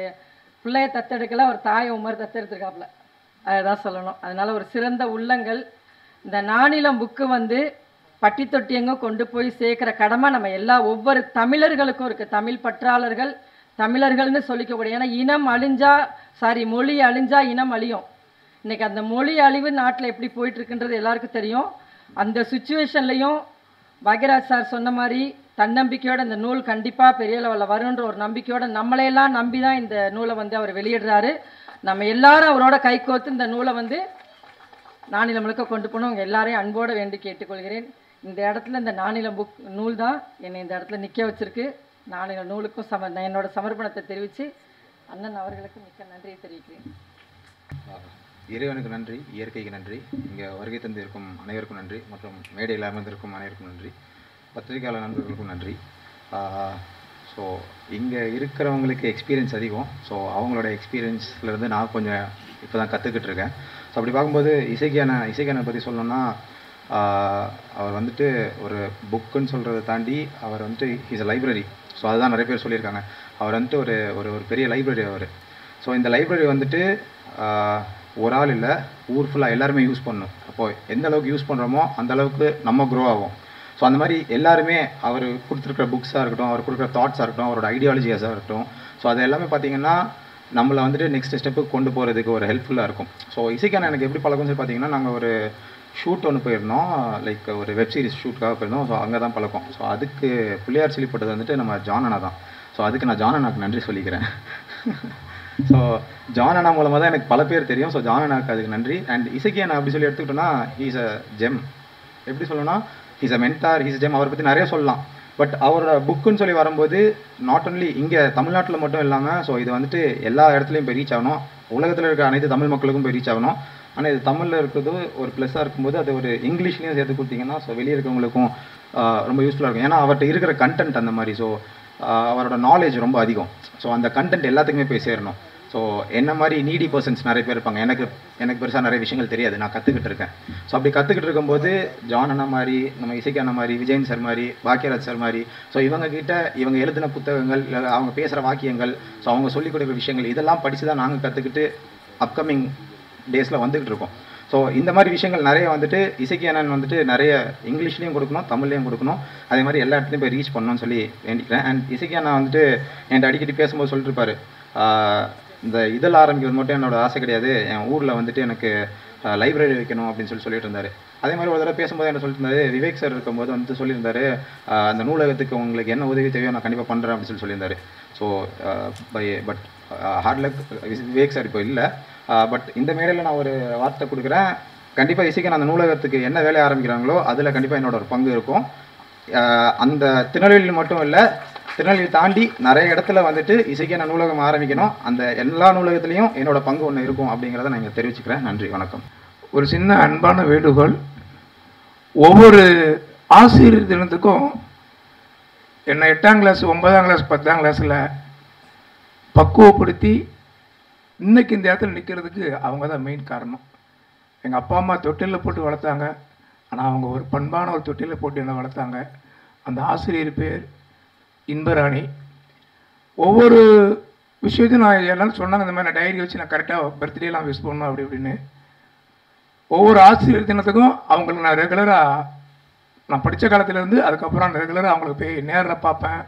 பிள்ளையை தத்தெடுக்கல, ஒரு தாயை உமர் தத்தெடுத்துருக்காப்புல, அதுதான் சொல்லணும். அதனால் ஒரு சிறந்த உள்ளங்கள். இந்த நானிலம் புக்கு வந்து பட்டி தொட்டியங்க கொண்டு போய் சேர்க்குற கடமை நம்ம ஒவ்வொரு தமிழர்களுக்கும் இருக்குது. தமிழ் பற்றாளர்கள் தமிழர்கள்னு சொல்லிக்கக்கூடிய, ஏன்னா இனம் அழிஞ்சா மொழி அழிஞ்சா இனம் அழியும். இன்றைக்கி அந்த மொழி அழிவு நாட்டில் எப்படி போயிட்டுருக்குன்றது எல்லாருக்கும் தெரியும். அந்த சுச்சுவேஷன்லையும் பாக்யராஜ் சார் சொன்ன மாதிரி தன்னம்பிக்கையோட இந்த நூல் கண்டிப்பாக பெரிய லெவலில் வருன்ற ஒரு நம்பிக்கையோட நம்மளையெல்லாம் நம்பி தான் இந்த நூலை வந்து அவர் வெளியிடுறாரு. நம்ம எல்லாரும் அவரோட கைகோர்த்து இந்த நூலை வந்து நானிலம் முழுக்க கொண்டு போகணும். உங்கள் எல்லாரையும் அன்போடு வேண்டி கேட்டுக்கொள்கிறேன். இந்த இடத்துல இந்த நானிலம் நூல் தான் என்னை இந்த இடத்துல நிற்க வச்சுருக்கு. நானிலம் நூலுக்கும் என்னோட சமர்ப்பணத்தை தெரிவித்து அண்ணன் அவர்களுக்கு மிக்க நன்றியை தெரிவிக்கிறேன். இறைவனுக்கு நன்றி, இயற்கைக்கு நன்றி, இங்கே வருகை தந்து இருக்கும் அனைவருக்கும் நன்றி, மற்றும் மேடையில் அமர்ந்திருக்கும் அனைவருக்கும் நன்றி, பத்திரிகையாளர் நண்பர்களுக்கும் நன்றி. ஸோ இங்கே இருக்கிறவங்களுக்கு எக்ஸ்பீரியன்ஸ் அதிகம். ஸோ அவங்களோட எக்ஸ்பீரியன்ஸ்லேருந்து நான் கொஞ்சம் இப்போ தான் கற்றுக்கிட்டு இருக்கேன். ஸோ அப்படி பார்க்கும்போது இசைக்கான பற்றி சொல்லணும்னா, அவர் வந்துட்டு ஒரு புக்குன்னு சொல்கிறத தாண்டி அவர் வந்துட்டு இஸ் அ லைப்ரரி. ஸோ அதுதான் நிறைய பேர் சொல்லியிருக்காங்க. அவர் வந்துட்டு ஒரு ஒரு பெரிய லைப்ரரி அவர். ஸோ இந்த லைப்ரரி வந்துட்டு ஒரு ஆள் இல்லை, ஊர் ஃபுல்லாக எல்லாருமே யூஸ் பண்ணணும். அப்போது எந்த அளவுக்கு யூஸ் பண்ணுறோமோ அந்த அளவுக்கு நம்ம க்ரோ ஆகும். ஸோ அந்த மாதிரி எல்லாருமே அவர் கொடுத்துருக்குற புக்ஸாக இருக்கட்டும், அவர் கொடுக்குற தாட்ஸாக இருக்கட்டும், அவரோட ஐடியாலஜிஸாக இருக்கட்டும், ஸோ அது எல்லாமே பார்த்திங்கன்னா நம்மளை வந்துட்டு நெக்ஸ்ட் ஸ்டெப்புக்கு கொண்டு போகிறதுக்கு ஒரு ஹெல்ப்ஃபுல்லாக இருக்கும். ஸோ இசைக்கான எனக்கு எப்படி பழக்கம் சொல்லி பார்த்திங்கன்னா, நாங்கள் ஒரு ஷூட் ஒன்று போயிருந்தோம், லைக் ஒரு வெப் சீரிஸ் ஷூட்டுக்காக போயிருந்தோம். ஸோ அங்கே தான் பழக்கம். ஸோ அதுக்கு பிள்ளையார் சொல்லிப்பட்டது வந்துட்டு நம்ம ஜான் அண்ணா தான். ஸோ அதுக்கு நான் ஜான் அண்ணாக்கு நன்றி சொல்லிக்கிறேன். ஸோ ஜான் அண்ணா மூலமாக தான் எனக்கு பல பேர் தெரியும். ஸோ ஜான் அண்ணாக்கு அதுக்கு நன்றி. அண்ட் இசைக்கு அண்ணா அப்படி சொல்லி எடுத்துக்கிட்டோன்னா, ஹீஸ் அ ஜெம். எப்படி சொல்லணும்னா, he's a mentor, he's GeM. அவரை பற்றி நிறைய சொல்லலாம். பட் அவரோட புக்குன்னு சொல்லி வரும்போது நாட் ஒன்லி இங்கே தமிழ்நாட்டில் மட்டும் இல்லாமல், ஸோ இது வந்துட்டு எல்லா இடத்துலையும் போய் ரீச் ஆகணும், உலகத்தில் இருக்க அனைத்து தமிழ் மக்களுக்கும் போய் ரீச் ஆகணும். ஆனால் இது தமிழில் இருக்கிறது ஒரு ப்ளஸ்ஸாக இருக்கும்போது அது ஒரு இங்கிலீஷ்லேயும் சேர்த்து கொடுத்தீங்கன்னா ஸோ வெளியே இருக்கிறவங்களுக்கும் ரொம்ப யூஸ்ஃபுல்லாக இருக்கும். ஏன்னா அவர்கிட்ட இருக்கிற கண்டென்ட் அந்த மாதிரி. ஸோ அவரோட நாலேஜ் ரொம்ப அதிகம். ஸோ அந்த கண்டென்ட் எல்லாத்துக்குமே போய் சேரணும். ஸோ என்ன மாதிரி நீடி பர்சன்ஸ் நிறைய பேர் இருப்பாங்க. எனக்கு பெருசாக நிறைய விஷயங்கள் தெரியாது, நான் கற்றுக்கிட்டு இருக்கேன். ஸோ அப்படி கற்றுக்கிட்டு இருக்கும்போது ஜான் அண்ணா மாதிரி, நம்ம இசைக்கு அண்ணா மாதிரி, விஜயன் சார் மாதிரி, பாக்யராஜ் சார் மாதிரி, ஸோ இவங்க எழுதின புத்தகங்கள், அவங்க பேசுகிற வாக்கியங்கள், ஸோ அவங்க சொல்லிக் கொடுக்குற விஷயங்கள், இதெல்லாம் படித்து தான் நாங்கள் கற்றுக்கிட்டு அப்கமிங் டேஸில் வந்துக்கிட்டு இருக்கோம். ஸோ இந்த மாதிரி விஷயங்கள் நிறைய வந்துட்டு இசைக்கு அண்ணன் வந்துட்டு நிறைய இங்கிலீஷ்லேயும் கொடுக்கணும், தமிழ்லேயும் கொடுக்கணும், அதே மாதிரி எல்லா இடத்துலையும் போய் ரீச் பண்ணணும்னு சொல்லி வேண்டிக்கிறேன். அண்ட் இசைக்கு அண்ணா வந்துட்டு என்கிட்ட அடிக்கடி பேசும்போது சொல்லிட்டு இருப்பார், இந்த இதில் ஆரம்பிக்கிறது மட்டும் என்னோட ஆசை கிடையாது, என் ஊரில் வந்துட்டு எனக்கு லைப்ரரி வைக்கணும் அப்படின்னு சொல்லிட்டு இருந்தார். அதே மாதிரி ஒரு தடவை பேசும்போது என்ன சொல்லிட்டு இருந்தார், விவேக் சார் இருக்கும்போது வந்து சொல்லியிருந்தார், அந்த நூலகத்துக்கு உங்களுக்கு என்ன உதவி தேவையோ நான் கண்டிப்பாக பண்ணுறேன் அப்படின்னு சொல்லியிருந்தார். So but hard luck Vivek sir இப்போ இல்லை. பட் இந்த மேடையில் நான் ஒரு வார்த்தை கொடுக்குறேன், கண்டிப்பாக இசைக்கு அந்த நூலகத்துக்கு என்ன வேலையை ஆரம்பிக்கிறாங்களோ அதில் கண்டிப்பாக என்னோட ஒரு பங்கு இருக்கும். அந்த திருநெல்வேலியில் மட்டும் இல்லை, திருநெல்வேலி தாண்டி நிறைய இடத்துல வந்துட்டு இசைக்கான நூலகம் ஆரம்பிக்கணும். அந்த எல்லா நூலகத்துலேயும் என்னோட பங்கு ஒன்று இருக்கும் அப்படிங்கிறத நான் இங்கே தெரிவிச்சுக்கிறேன். நன்றி, வணக்கம். ஒரு சின்ன அன்பான வேண்டுகோள், ஒவ்வொரு ஆசிரியர் தினத்துக்கும் என்னை 8ஆம் கிளாஸ் 9ஆம் கிளாஸ் 10ஆம் கிளாஸில் பக்குவப்படுத்தி இன்னைக்கு இந்த இடத்துல நிற்கிறதுக்கு அவங்க தான் மெயின் காரணம். எங்கள் அப்பா அம்மா தொட்டிலில் போட்டு வளர்த்தாங்க. ஆனால் அவங்க ஒரு பண்பான ஒரு தொட்டிலில் போட்டு என்னை வளர்த்தாங்க. அந்த ஆசிரியர் பேர் இன்பராணி. ஒவ்வொரு விஷயத்தையும் நான் எல்லாரும் சொன்னாங்க, இந்த மாதிரி நான் டைரி வச்சு நான் கரெக்டாக பர்த்டேலாம் விஷ் பண்ணணும் அப்படி இப்படின்னு. ஒவ்வொரு ஆசிரியர் தினத்துக்கும் அவங்களுக்கு நான் ரெகுலராக, நான் படித்த காலத்துலேருந்து அதுக்கப்புறம் நான் ரெகுலராக அவங்களுக்கு போய் நேரில் பார்ப்பேன்,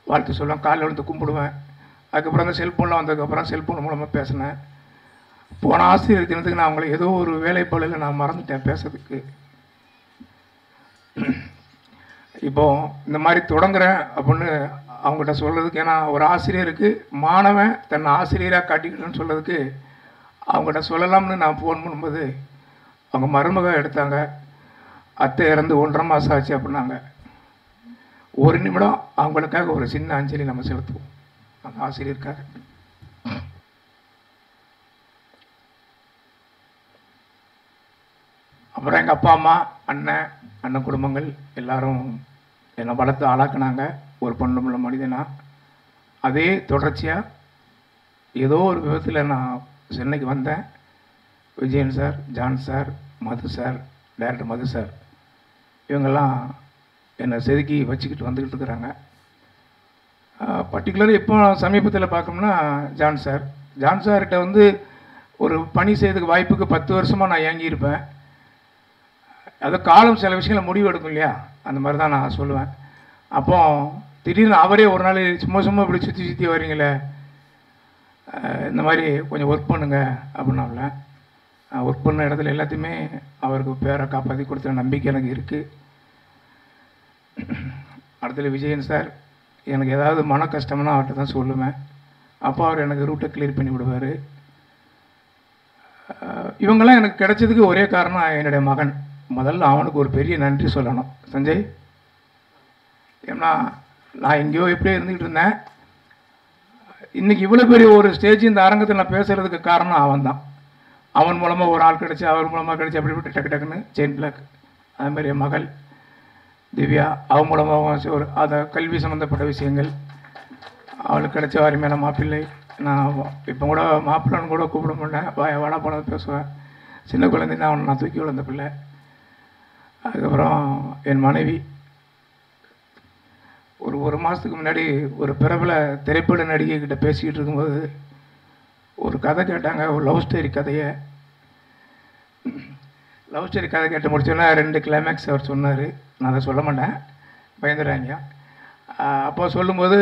வாழ்த்து சொல்லுவேன், காலையில் வந்து கும்பிடுவேன். அதுக்கப்புறம் அந்த செல்ஃபோனில் வந்ததுக்கப்புறம் செல்ஃபோன் மூலமாக பேசினேன். போன ஆசிரியர் தினத்துக்கு நான் அவங்களை ஏதோ ஒரு வேலைப்பாளையில் நான் மறந்துட்டேன் பேசுறதுக்கு. இப்போ இந்த மாதிரி தொடங்குறேன் அப்படின்னு அவங்ககிட்ட சொல்கிறதுக்கு, ஏன்னா ஒரு ஆசிரியருக்கு மாணவன் தன்னை ஆசிரியராக காட்டிக்கிட்டேன்னு சொல்கிறதுக்கு அவங்ககிட்ட சொல்லலாம்னு நான் ஃபோன் பண்ணும்போது அவங்க மருமக எடுத்தாங்க. அத்தை இறந்து 1.5 மாதம் ஆச்சு அப்படின்னாங்க. ஒரு நிமிடம் அவங்களுக்காக ஒரு சின்ன அஞ்சலி நம்ம செலுத்துவோம், அந்த ஆசிரியருக்காக. அப்புறம் எங்கள் அப்பா அம்மா, அண்ணன் குடும்பங்கள் எல்லாரும் என்னை வளர்த்து ஆளாக்குனாங்க ஒரு பொண்ணுமுள்ள மனிதனா. அதே தொடர்ச்சியாக ஏதோ ஒரு விதத்தில் நான் சென்னைக்கு வந்தேன். விஜயன் சார், ஜான் சார், மது சார், டைரக்டர் மது சார், இவங்கெல்லாம் என்னை செதுக்கி வச்சுக்கிட்டு வந்துக்கிட்டு இருக்கிறாங்க. பர்டிகுலராக இப்போ சமீபத்தில் பார்க்கணும்னா ஜான் சார்கிட்ட வந்து ஒரு பணி செய்யறதுக்கு வாய்ப்புக்கு 10 வருஷமாக நான் ஏங்கியிருப்பேன். அது காலம் சில விஷயங்களை முடிவு எடுக்கும் இல்லையா, அந்த மாதிரி தான் நான் சொல்லுவேன். அப்போ திடீர்னு அவரே ஒரு நாள் சும்மா இப்படி சுற்றி வரீங்களே, இந்த மாதிரி கொஞ்சம் ஒர்க் பண்ணுங்க அப்படின்னால ஒர்க் பண்ண இடத்துல எல்லாத்தையுமே அவருக்கு பேரை காப்பாற்றி கொடுத்த நம்பிக்கை எனக்கு இருக்குது. அடுத்தது விஜயன் சார், எனக்கு ஏதாவது மன கஷ்டம்னா அவர்கிட்ட தான் சொல்லுவேன். அப்போ அவர் எனக்கு ரூட்டை கிளியர் பண்ணி விடுவார். இவங்கெல்லாம் எனக்கு கிடைச்சதுக்கு ஒரே காரணம் என்னுடைய மகன். முதல்ல அவனுக்கு ஒரு பெரிய நன்றி சொல்லணும் சஞ்சய். ஏன்னா நான் எங்கேயோ எப்படியோ இருந்துக்கிட்டு இருந்தேன். இன்றைக்கி இவ்வளோ பெரிய ஒரு ஸ்டேஜ் இந்த அரங்கத்தில் நான் பேசுகிறதுக்கு காரணம் அவன் தான். அவன் மூலமாக ஒரு ஆள் கிடச்சி, அவர் மூலமாக கிடச்சி, அப்படி இப்படி டக்குன்னு செயின் பிளாக். அதுமாதிரி என் மகள் திவ்யா, அவன் மூலமாக ஒரு அதை கல்வி சம்மந்தப்பட்ட விஷயங்கள் அவளுக்கு கிடைச்ச அருமையான மாப்பிள்ளை. நான் இப்போ கூட மாப்பிள்ளைன்னு கூட கூப்பிட மாட்டேன், வாடா போனது பேசுவேன். சின்ன குழந்தை தான் அவனை நான் தூக்கி வளர்ந்த பிள்ளை. அதுக்கப்புறம் என் மனைவி ஒரு மாதத்துக்கு முன்னாடி ஒரு பிரபல திரைப்பட நடிகை கிட்ட பேசிக்கிட்டு இருக்கும்போது ஒரு கதை கேட்டாங்க, ஒரு லவ் ஸ்டோரி கதையை. லவ் ஸ்டோரி கதை கேட்டு முடிச்சோன்னா 2 கிளைமேக்ஸ் அவர் சொன்னார். நான் அதை சொல்ல மாட்டேன், பயந்துடுறாங்க. அப்போ சொல்லும்போது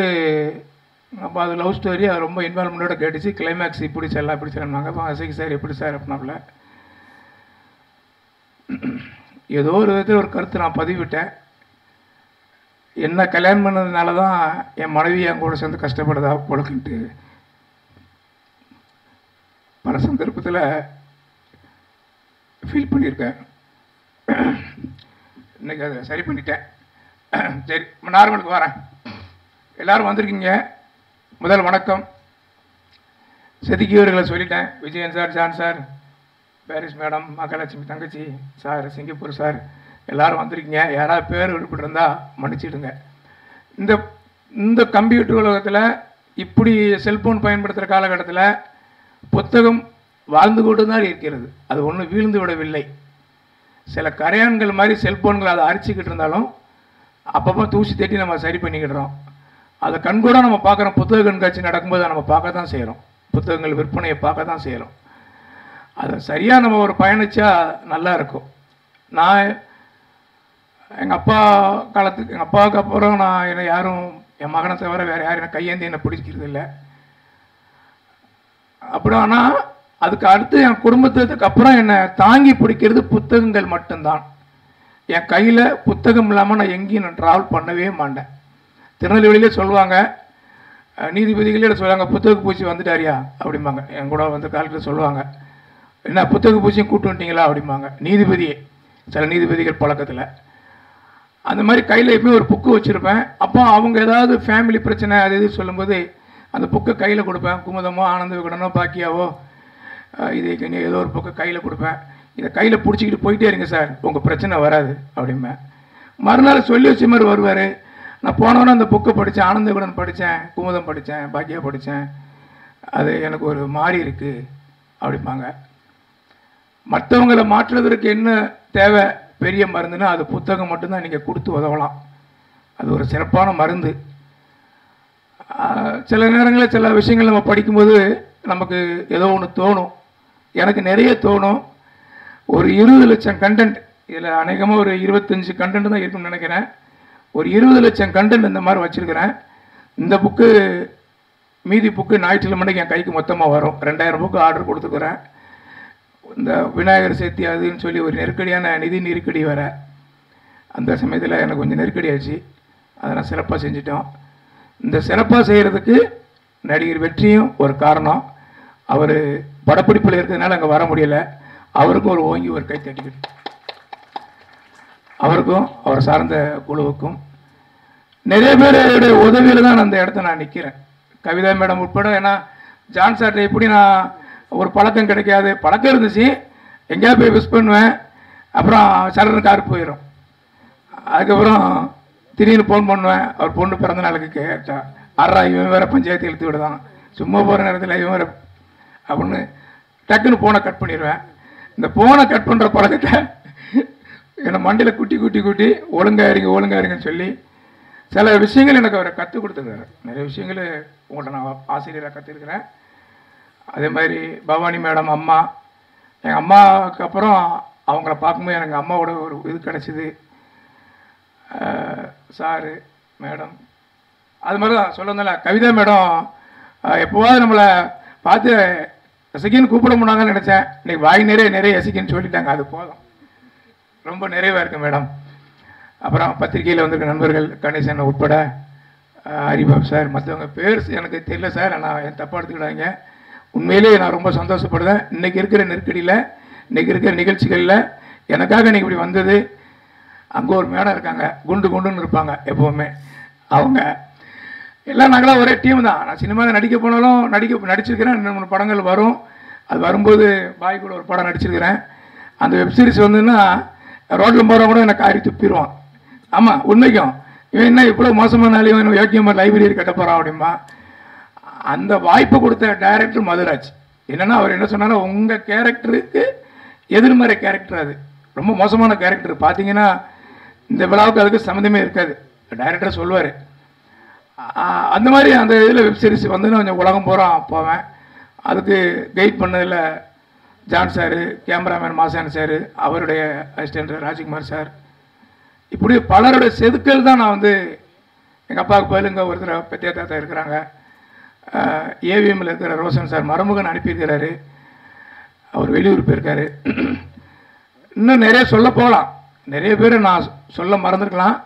அப்போ அது லவ் ஸ்டோரி, அது ரொம்ப இன்வால்மெண்ட்டோட கேட்டுச்சு. கிளைமேக்ஸ் இப்படி செல்லாம் இப்படி செல்லாங்க. அப்போ அசைக்கு சார் எப்படி சார் அப்படின்னாப்புல ஏதோ ஒரு விதத்தில் ஒரு கருத்து நான் பதிவிட்டேன். என்ன கல்யாணம் பண்ணதுனால தான் என் மனைவி என் கூட சேர்ந்து கஷ்டப்படுதா பொழுக்கிட்டு பல சந்தர்ப்பத்தில் ஃபீல் பண்ணியிருக்கேன். இன்றைக்கி அதை சரி பண்ணிட்டேன். சரி, நார்மலுக்கு வரேன். எல்லோரும் வந்திருக்கீங்க. முதல் வணக்கம். செதுக்கியவர்களை சொல்லிட்டேன். Vijayan sir, John sir, Paris madam, Mahalakshmi தங்கச்சி சார், சிங்கப்பூர் சார், எல்லோரும் வந்திருக்கீங்க. யாராவது பேர் விடுபட்டிருந்தால் மன்னிச்சிடுங்க. இந்த கம்ப்யூட்டர் உலகத்தில் இப்படி செல்ஃபோன் பயன்படுத்துகிற காலகட்டத்தில் புத்தகம் வாழ்ந்து கொண்டு தான் இருக்கிறது. அது ஒன்றும் வீழ்ந்து விடவில்லை. சில கரையான்கள் மாதிரி செல்ஃபோன்கள் அதை அரிச்சிக்கிட்டு இருந்தாலும் அப்பப்போ தூசி தட்டி நம்ம சரி பண்ணிக்கிடுறோம். அதை கண்கூட நம்ம பார்க்குறோம். புத்தக கண்காட்சி நடக்கும்போது நம்ம பார்க்க தான் செய்கிறோம். புத்தகங்கள் விற்பனையை பார்க்க தான் செய்கிறோம். அதை சரியாக நம்ம ஒரு பயணித்தா நல்லா இருக்கும். நான் எங்கள் அப்பா காலத்துக்கு, எங்கள் அப்பாவுக்கு அப்புறம் நான் என்னை யாரும், என் மகனை தவிர வேறு யாரும் என்னை கையேந்தி என்னை பிடிக்கிறது இல்லை. அப்படி ஆனால் அதுக்கு அடுத்து என் குடும்பத்துக்கு அப்புறம் என்னை தாங்கி பிடிக்கிறது புத்தகங்கள் மட்டும்தான். என் கையில் புத்தகம் இல்லாமல் நான் எங்கேயும் நான் ட்ராவல் பண்ணவே மாட்டேன். திருநெல்வேலியிலே சொல்லுவாங்க, நீதிபதிகளே சொல்லுவாங்க, புத்தக பூச்சி வந்துட்டாரியா அப்படிம்பாங்க. என் கூட வந்து காலத்தில் சொல்லுவாங்க, என்ன புத்தக பூச்சியும் கூட்டு வந்துட்டீங்களா அப்படிம்பாங்க. நீதிபதியே, சில நீதிபதிகள் பழக்கத்தில் அந்த மாதிரி கையில் எப்பவுமே ஒரு புக்கு வச்சுருப்பேன். அப்போ அவங்க ஏதாவது ஃபேமிலி பிரச்சனை அது இது சொல்லும்போது அந்த புக்கை கையில் கொடுப்பேன். குமுதமோ, ஆனந்த விகடனோ, பாக்கியாவோ, இது ஏதோ ஒரு புக்கை கையில் கொடுப்பேன். இதை கையில் பிடிச்சிக்கிட்டு போயிட்டே இருங்க சார், உங்கள் பிரச்சனை வராது அப்படிம்பேன். மறுநாள் சொல்லி வச்ச மாதிரி வருவார். நான் போனவொன்னே அந்த புக்கை படித்தேன், ஆனந்த விகடன் படித்தேன், குமுதம் படித்தேன், பாக்கியா படித்தேன், அது எனக்கு ஒரு மாறி இருக்குது அப்படிம்பாங்க. மற்றவங்களை மாற்றுவதற்கு என்ன தேவை பெரிய மருந்துன்னா அது புத்தகம் மட்டும்தான் நீங்கள் கொடுத்து உதவலாம். அது ஒரு சிறப்பான மருந்து. சில நேரங்களில் சில விஷயங்கள் நம்ம படிக்கும்போது நமக்கு ஏதோ ஒன்று தோணும். எனக்கு நிறைய தோணும். ஒரு 20 லட்சம் கண்டென்ட், இதில் அநேகமாக ஒரு 25 கண்டென்ட் தான் இருக்குன்னு நினைக்கிறேன். ஒரு 20 லட்சம் கண்டென்ட் இந்த மாதிரி வச்சுருக்கிறேன். இந்த புக்கு மீதி புக்கு ஞாயிற்றுக்கிழமைக்கு என் கைக்கு மொத்தமாக வரும். 2000 புக்கு ஆர்டர் கொடுத்துக்கிறேன். இந்த விநாயகர் சேர்த்தி அதுன்னு சொல்லி ஒரு நெருக்கடியான நிதி நெருக்கடி வர அந்த சமயத்தில் எனக்கு கொஞ்சம் நெருக்கடி ஆச்சு. அதை நான் சிறப்பாக செஞ்சிட்டோம். இந்த சிறப்பாக செய்கிறதுக்கு நடிகர் வெற்றியும் ஒரு காரணம். அவர் படப்பிடிப்பில் இருக்கிறதுனால அங்கே வர முடியலை. அவருக்கும் ஒரு ஓங்கி ஒரு கை தட்டிக்கிட்டு, அவருக்கும் அவர் சார்ந்த குழுவுக்கும் நிறைய பேருடைய உதவியில் தான் அந்த இடத்த நான் நிற்கிறேன். கவிதா மேடம் உட்பட. ஏன்னா ஜான் சார்ட்ட எப்படி நான் ஒரு பழக்கம் கிடைக்காது, பழக்கம் இருந்துச்சு, எங்கேயாவது போய் விஷ் பண்ணுவேன், அப்புறம் சரண் கார் போயிடும். அதுக்கப்புறம் திடீர்னு ஃபோன் பண்ணுவேன், அவர் பொண்ணு பிறந்த நாளுக்கு கேட்டா, ஆறா இவன் வேறு பஞ்சாயத்து இழுத்து விடுதான், சும்மா போகிற நேரத்தில் இவன் வேறு அப்படின்னு டக்குன்னு ஃபோனை கட் பண்ணிடுவேன். இந்த ஃபோனை கட் பண்ணுற பழக்கத்தை என்னை மண்டியில் குட்டி குட்டி குட்டி ஒழுங்காயிருங்கன்னு சொல்லி சில விஷயங்கள் எனக்கு அவரை கற்றுக் கொடுத்துருக்காரு. நிறைய விஷயங்கள் உங்கள்கிட்ட நான் ஆசிரியராக கற்றுருக்கிறேன். அதே மாதிரி பவானி மேடம் அம்மா, எங்கள் அம்மாவுக்கு அப்புறம் அவங்கள பார்க்கும்போது எனக்கு அம்மாவோட ஒரு இது கிடச்சிது. சாரு மேடம் அது மாதிரி தான் சொல்லணும்ல. கவிதா மேடம் எப்போவாது நம்மளை பார்த்து எசக்கின்னு கூப்பிட முடியாங்கன்னு நினச்சேன். இன்றைக்கி வாய் நிறைய எசக்கின்னு சொல்லிட்டாங்க. அது போதும், ரொம்ப நிறைவாக இருக்குது மேடம். அப்புறம் பத்திரிகையில் வந்திருக்க நண்பர்கள் கணேசன் உட்பட, ஹரிபாப் சார், மற்றவங்க பேர் எனக்கு தெரியல சார், நான் என் தப்பாக எடுத்துக்கிட்டாங்க. உண்மையிலேயே நான் ரொம்ப சந்தோஷப்படுறேன். இன்றைக்கி இருக்கிற நெருக்கடியில், இன்றைக்கி இருக்கிற நிகழ்ச்சிகளில் எனக்காக இன்றைக்கி இப்படி வந்தது. அங்கே ஒரு மேடம் இருக்காங்க, குண்டுன்னு இருப்பாங்க எப்போவுமே. அவங்க எல்லாம் நாங்களாம் ஒரே டீம் தான். நான் சினிமாவில் நடிக்க போனாலும் நடிச்சிருக்கிறேன். 2-3 படங்கள் வரும். அது வரும்போது பாய் கூட ஒரு படம் நடிச்சிருக்கிறேன். அந்த வெப்சீரிஸ் வந்துன்னா ரோட்டில் போகிறவங்க கூட எனக்கு காரி துப்பிடுவான். ஆமாம், உண்மைக்கும் இவன் என்ன இவ்வளோ மோசமான இவன் யோக்கியமாக லைப்ரரி கட்ட போகிறான் அப்படிமா. அந்த வாய்ப்பு கொடுத்த டைரக்டர் மதுராஜ். என்னென்னா அவர் என்ன சொன்னாலும், உங்கள் கேரக்டருக்கு எதிர்மறை கேரக்டர், அது ரொம்ப மோசமான கேரக்டர், பார்த்தீங்கன்னா இந்த விழாவுக்கு அதுக்கு சம்மந்தமே இருக்காது, டைரக்டர் சொல்லுவார். அந்த மாதிரி அந்த இதில் வெப்சீரிஸ் வந்து நான் கொஞ்சம் உலகம் பூரா போவேன். அதுக்கு கைட் பண்ணதில் John sir, cameraman Masan sir, அவருடைய அசிஸ்டன்ட் ராஜ்குமார் சார், இப்படி பலருடைய செதுக்கல் தான் நான் வந்து எங்கள் அப்பாவுக்கு பதிலுங்க ஒருத்தர் பெத்தியா தாத்தா இருக்கிறாங்க. ஏவிஎம்மில் இருக்கிற ரோஷன் சார் மருமகன் அனுப்பியிருக்கிறாரு, அவர் வெளியூர் போயிருக்காரு. இன்னும் நிறைய சொல்ல போகலாம், நிறைய பேர் நான் சொல்ல மறந்துருக்கலாம்.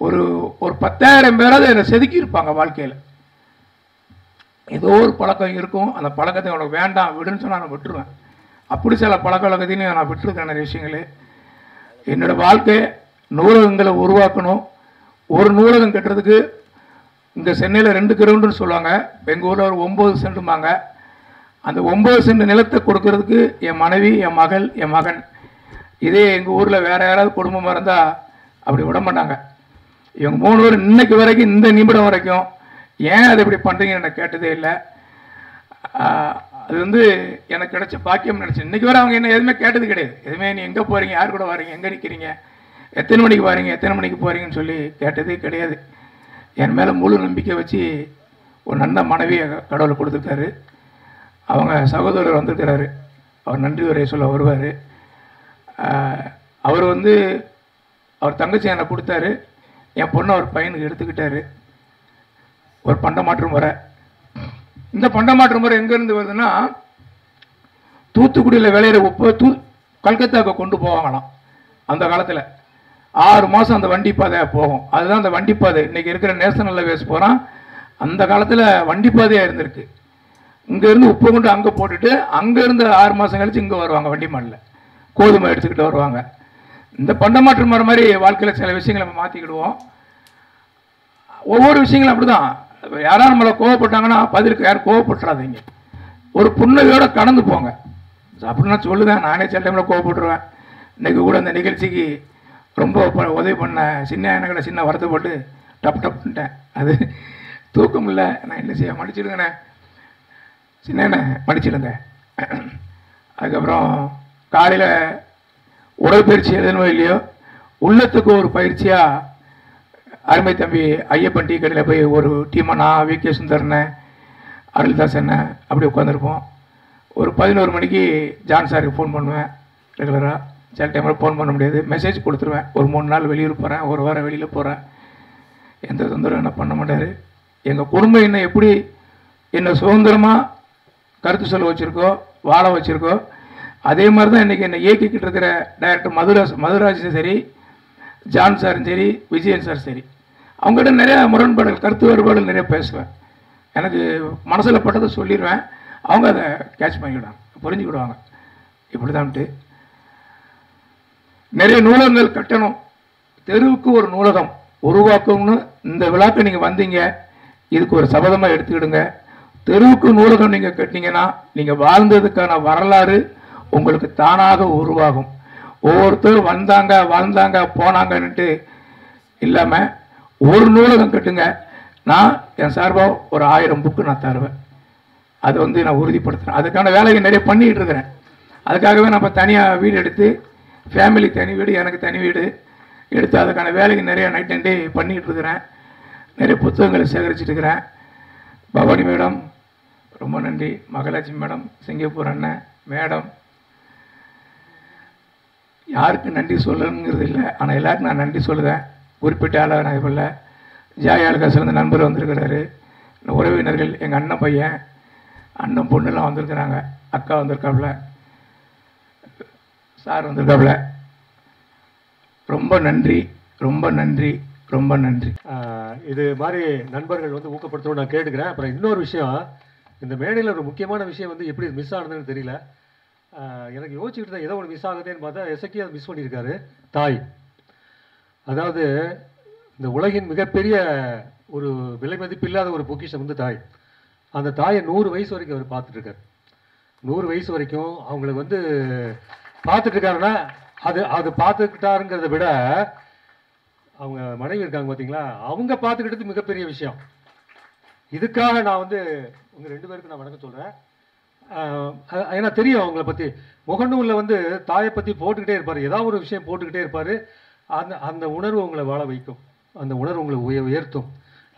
ஒரு 10,000 பேராவது என்னை செதுக்கி இருப்பாங்க வாழ்க்கையில். ஏதோ ஒரு பழக்கம் இருக்கும், அந்த பழக்கத்தை உனக்கு வேண்டாம் விடுன்னு சொன்னால் நான் விட்டுருவேன். அப்படி சில பழக்க வழக்கத்தையும் நான் விட்டுருக்கேன் நிறைய விஷயங்கள். என்னோடய வாழ்க்கை நூலகங்களை உருவாக்கணும். ஒரு நூலகம் கட்டுறதுக்கு இந்த சென்னையில் 2 கிரவுண்டுன்னு சொல்லுவாங்க, எங்கள் ஊரில் ஒரு 9 சென்ட்டுமாங்க. அந்த 9 சென்ட் நிலத்தை கொடுக்கறதுக்கு என் மனைவி, என் மகள், என் மகன். இதே எங்கள் ஊரில் வேறு யாராவது குடும்பமாக இருந்தால் அப்படி விட மாட்டாங்க. இவங்க 3 பேர் இன்னைக்கு வரைக்கும், இந்த நிமிடம் வரைக்கும் ஏன் அதை இப்படி பண்ணுறீங்கன்னு எனக்கு கேட்டதே இல்லை. அது வந்து எனக்கு கிடைச்ச பாக்கியம் நினச்சி. இன்றைக்கி வரை அவங்க என்ன எதுவுமே கேட்டது கிடையாது. எதுவுமே நீ எங்கே போகிறீங்க, யார் கூட வரீங்க, எங்கே நிற்கிறீங்க, எத்தனை மணிக்கு வரீங்க, எத்தனை மணிக்கு போகிறீங்கன்னு சொல்லி கேட்டதே கிடையாது. என் மேலே முழு நம்பிக்கை வச்சு ஒரு நல்ல மனைவியை கடவுளை கொடுத்துருக்காரு. அவங்க சகோதரர் வந்திருக்கிறாரு, அவர் நன்றி உரையை சொல்ல வருவார். அவர் வந்து அவர் தங்கச்சி எனக்கு கொடுத்தாரு, என் பொண்ணை அவர் பையனுக்கு எடுத்துக்கிட்டாரு. ஒரு பண்டமாற்று முறை. இந்த பண்டமாற்று முறை எங்கேருந்து வருதுன்னா, தூத்துக்குடியில் விளையிற உப்பு கல்கத்தாவுக்கு கொண்டு போவாங்களாம். அந்த காலத்தில் 6 மாதம் அந்த வண்டி பாதை போகும். அதுதான் அந்த வண்டி பாதை. இன்றைக்கி இருக்கிற நேஷனல் ஹைவேஸ் போகிறான். அந்த காலத்தில் வண்டி பாதையாக இருந்திருக்கு. இங்கேருந்து உப்பு கொண்டு அங்கே போட்டுட்டு அங்கேருந்து 6 மாதம் கழித்து இங்கே வருவாங்க வண்டி மாடலில், கோதுமை எடுத்துக்கிட்டு வருவாங்க. இந்த பண்டமாற்று முறை மாதிரி வாழ்க்கையில் சில விஷயங்களை நம்ம மாற்றிக்கிடுவோம். ஒவ்வொரு விஷயங்களும் அப்படி தான். யாராவது நம்மளை கோவப்பட்டாங்கன்னா பதிலுக்கு யாரும் கோவப்பட்டுறாதீங்க, ஒரு புன்னகையோடு கடந்து போங்க அப்படின்னு நான் சொல்லுவேன். நானே சில டைமில் கோவப்பட்டுருவேன். இன்றைக்கி கூட அந்த நிகழ்ச்சிக்கு ரொம்ப உதவி பண்ண சின்ன எனக்கு சின்ன வருத்தப்பட்டு டப்புன்ட்டேன். அது தூக்கம் இல்லை, நான் என்ன செய்ய, மன்னிச்சிடுங்கண்ணே, சின்ன மன்னிச்சிடுங்க. அதுக்கப்புறம் காலையில் உடற்பயிற்சி எழுதணுமோ இல்லையோ, உள்ளத்துக்கு ஒரு பயிற்சியாக அருமை தம்பி ஐயப்பன் டீ கடையில் போய் ஒரு டீமாக நான் விகே சுந்தரனை அருள்தாசனை அப்படி உட்காந்துருப்போம். ஒரு 11 மணிக்கு ஜான் சாருக்கு ஃபோன் பண்ணுவேன் ரெகுலராக. சில டைமில் ஃபோன் பண்ண முடியாது, மெசேஜ் கொடுத்துருவேன். ஒரு 3 நாள் வெளியூர் போகிறேன், ஒரு வாரம் வெளியில் போகிறேன், எந்த தொந்தரவும் என்ன பண்ண மாட்டார். எங்கள் குடும்பம் என்னை எப்படி என்னை சுதந்திரமாக கருத்து சொல்ல வச்சுருக்கோ, வாழ வச்சுருக்கோ, அதே மாதிரி தான் இன்றைக்கி என்னை இயக்கிக்கிட்டு இருக்கிற டைரக்டர் மதுராஜும் சரி, ஜான் சாரும் சரி, விஜயன் சார் சரி, அவங்ககிட்ட நிறையா முரண்பாடுகள், கருத்து வேறுபாடுகள் நிறைய பேசுவேன். எனக்கு மனசில் பட்டதை சொல்லிடுவேன், அவங்க அதை கேட்ச் பண்ணிக்கிடுவாங்க, புரிஞ்சுக்கிடுவாங்க. இப்படி தான்ட்டு நிறைய நூலகங்கள் கட்டணும், தெருவுக்கு ஒரு நூலகம் உருவாக்கணும்னு இந்த விழாக்கு நீங்கள் வந்தீங்க, இதுக்கு ஒரு சபதமாக எடுத்துக்கிடுங்க. தெருவுக்கு நூலகம் நீங்கள் கட்டினீங்கன்னா நீங்கள் வாழ்ந்ததுக்கான வரலாறு உங்களுக்கு தானாக உருவாகும். ஒவ்வொருத்தரும் வந்தாங்க வாழ்ந்தாங்க போனாங்கன்னுட்டு இல்லாமல் ஒரு நூலகம் கட்டுங்க. நான் என் சார்பாக ஒரு 1000 புக்கு நான் தருவேன். அதை வந்து நான் உறுதிப்படுத்துகிறேன். அதுக்கான வேலையை நிறைய பண்ணிக்கிட்டு இருக்கிறேன். அதுக்காகவே நான் இப்போ தனியாக வீடு எடுத்து, ஃபேமிலி தனி வீடு, எனக்கு தனி வீடு எடுத்து அதுக்கான வேலைக்கு நிறைய நைட் அண்ட் டே பண்ணிக்கிட்டு இருக்கிறேன். நிறைய புத்தகங்களை சேகரிச்சுட்டு இருக்கிறேன். பவானி மேடம் ரொம்ப நன்றி, மகாலட்சுமி மேடம், சிங்கப்பூர் அண்ணன் மேடம், யாருக்கு நன்றி சொல்லணுங்கிறது இல்லை, ஆனால் எல்லாருக்கும் நான் நன்றி சொல்லுவேன். குறிப்பிட்ட ஆளாக நான் இப்போ ஜாயாலுக்காசிலேருந்து நண்பர் வந்திருக்கிறாரு, உறவினர்கள், எங்கள் அண்ணன் பையன், அண்ணன் பொண்ணுலாம் வந்திருக்கிறாங்க, அக்கா வந்திருக்காப்புல, சார் வந்திருக்காப்புல. ரொம்ப நன்றி, ரொம்ப நன்றி, ரொம்ப நன்றி. இது மாதிரி நண்பர்கள் வந்து ஊக்கப்படுத்தணும்னு நான் கேட்டுக்கிறேன். அப்புறம் இன்னொரு விஷயம், இந்த மேடையில் ஒரு முக்கியமான விஷயம் வந்து எப்படி மிஸ் ஆனதுன்னு தெரியல. எனக்கு யோசிச்சுக்கிட்டு தான் ஏதோ ஒரு மிஸ் ஆகுதுன்னு பார்த்தா எசக்கி அதை மிஸ் பண்ணியிருக்காரு. தாய், அதாவது இந்த உலகின் மிகப்பெரிய ஒரு விலை மதிப்பில்லாத ஒரு பொக்கிஷம் வந்து தாய். அந்த தாயை 100 வயசு வரைக்கும் அவர் பார்த்துட்ருக்கார். 100 வயசு வரைக்கும் அவங்களை வந்து பார்த்துட்ருக்காருன்னா அது பார்த்துக்கிட்டாருங்கிறத விட அவங்க மனைவி இருக்காங்க பார்த்தீங்களா, அவங்க பார்த்துக்கிட்டது மிகப்பெரிய விஷயம். இதுக்காக நான் வந்து உங்கள் 2 பேருக்கு நான் வணக்கம் சொல்கிறேன். ஏன்னா தெரியும் அவங்கள பற்றி. முகநூலில் வந்து தாயை பற்றி போட்டுக்கிட்டே இருப்பார், ஏதாவது ஒரு விஷயம் போட்டுக்கிட்டே இருப்பார். அந்த உணர்வு உங்களை வாழ வைக்கும், அந்த உணர்வு உங்களை உயர்த்தும்.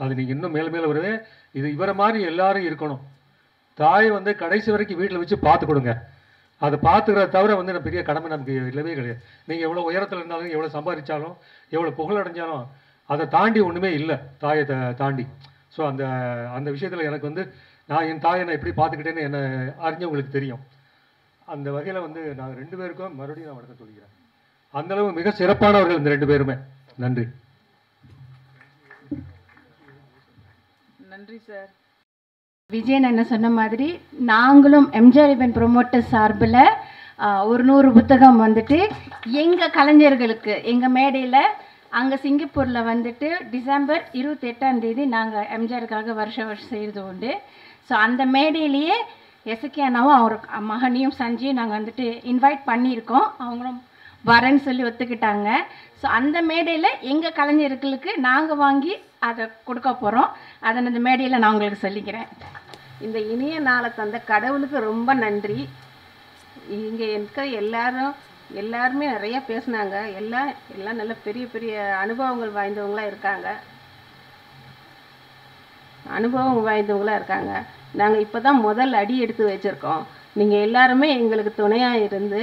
அது நீங்கள் இன்னும் மேலே மேலே வருவே. இது இவரை மாதிரி எல்லாரும் இருக்கணும். தாயை வந்து கடைசி வரைக்கும் வீட்டில் வச்சு பார்த்து கொடுங்க. அதை பார்த்துக்கிறத தவிர வந்து பெரிய கடமை நமக்கு இல்லவே கிடையாது. நீங்கள் எவ்வளோ உயரத்தில் இருந்தாலும், எவ்வளோ சம்பாதிச்சாலும், எவ்வளோ புகழடைஞ்சாலும் அதை தாண்டி ஒன்றுமே இல்லை, தாயை தாண்டி. ஸோ அந்த விஷயத்தில் எனக்கு வந்து நான் என் தாயை நான் எப்படி பார்த்துக்கிட்டேன்னு என்னை அறிஞ்சவங்களுக்கு தெரியும். அந்த வகையில் வந்து நாங்கள் 2 பேருக்கும் மறுபடியும் நான் வணக்கம் சொல்லிக்கிறேன். அந்தளவு மிக சிறப்பானவர்கள் இந்த 2 பேருமே. நன்றி. நன்றி சார். விஜயன் என்ன சொன்ன மாதிரி நாங்களும் எம்ஜிஆர் ஈவென்ட் ப்ரொமோட்டர் சார்பில் ஒரு 100 புத்தகம் வந்துட்டு எங்கள் கலைஞர்களுக்கு எங்கள் மேடையில் அங்கே சிங்கப்பூரில் வந்துட்டு டிசம்பர் 28ஆம் தேதி நாங்கள் எம்ஜிஆருக்காக வருஷம் செய்கிறது உண்டு. ஸோ அந்த மேடையிலேயே எசக்கி அண்ணாவும் அவர் மகனையும் சஞ்சயும் நாங்கள் வந்துட்டு இன்வைட் பண்ணியிருக்கோம். அவங்களும் வரேன்னு சொல்லி ஒத்துக்கிட்டாங்க. ஸோ அந்த மேடையில் எங்கள் கலைஞர்களுக்கு நாங்கள் வாங்கி அதை கொடுக்க போகிறோம். அதை அந்த மேடையில் நான் உங்களுக்கு சொல்லிக்கிறேன். இந்த இனிய நாளை தந்த கடவுளுக்கு ரொம்ப நன்றி. இங்கே இருக்கிற எல்லாருமே நிறைய பேசுனாங்க. எல்லாம் நல்ல பெரிய பெரிய அனுபவங்கள் வாய்ந்தவங்களாக இருக்காங்க. நாங்கள் இப்போ தான் முதல் அடி எடுத்து வச்சுருக்கோம். நீங்கள் எல்லாருமே எங்களுக்கு துணையாக இருந்து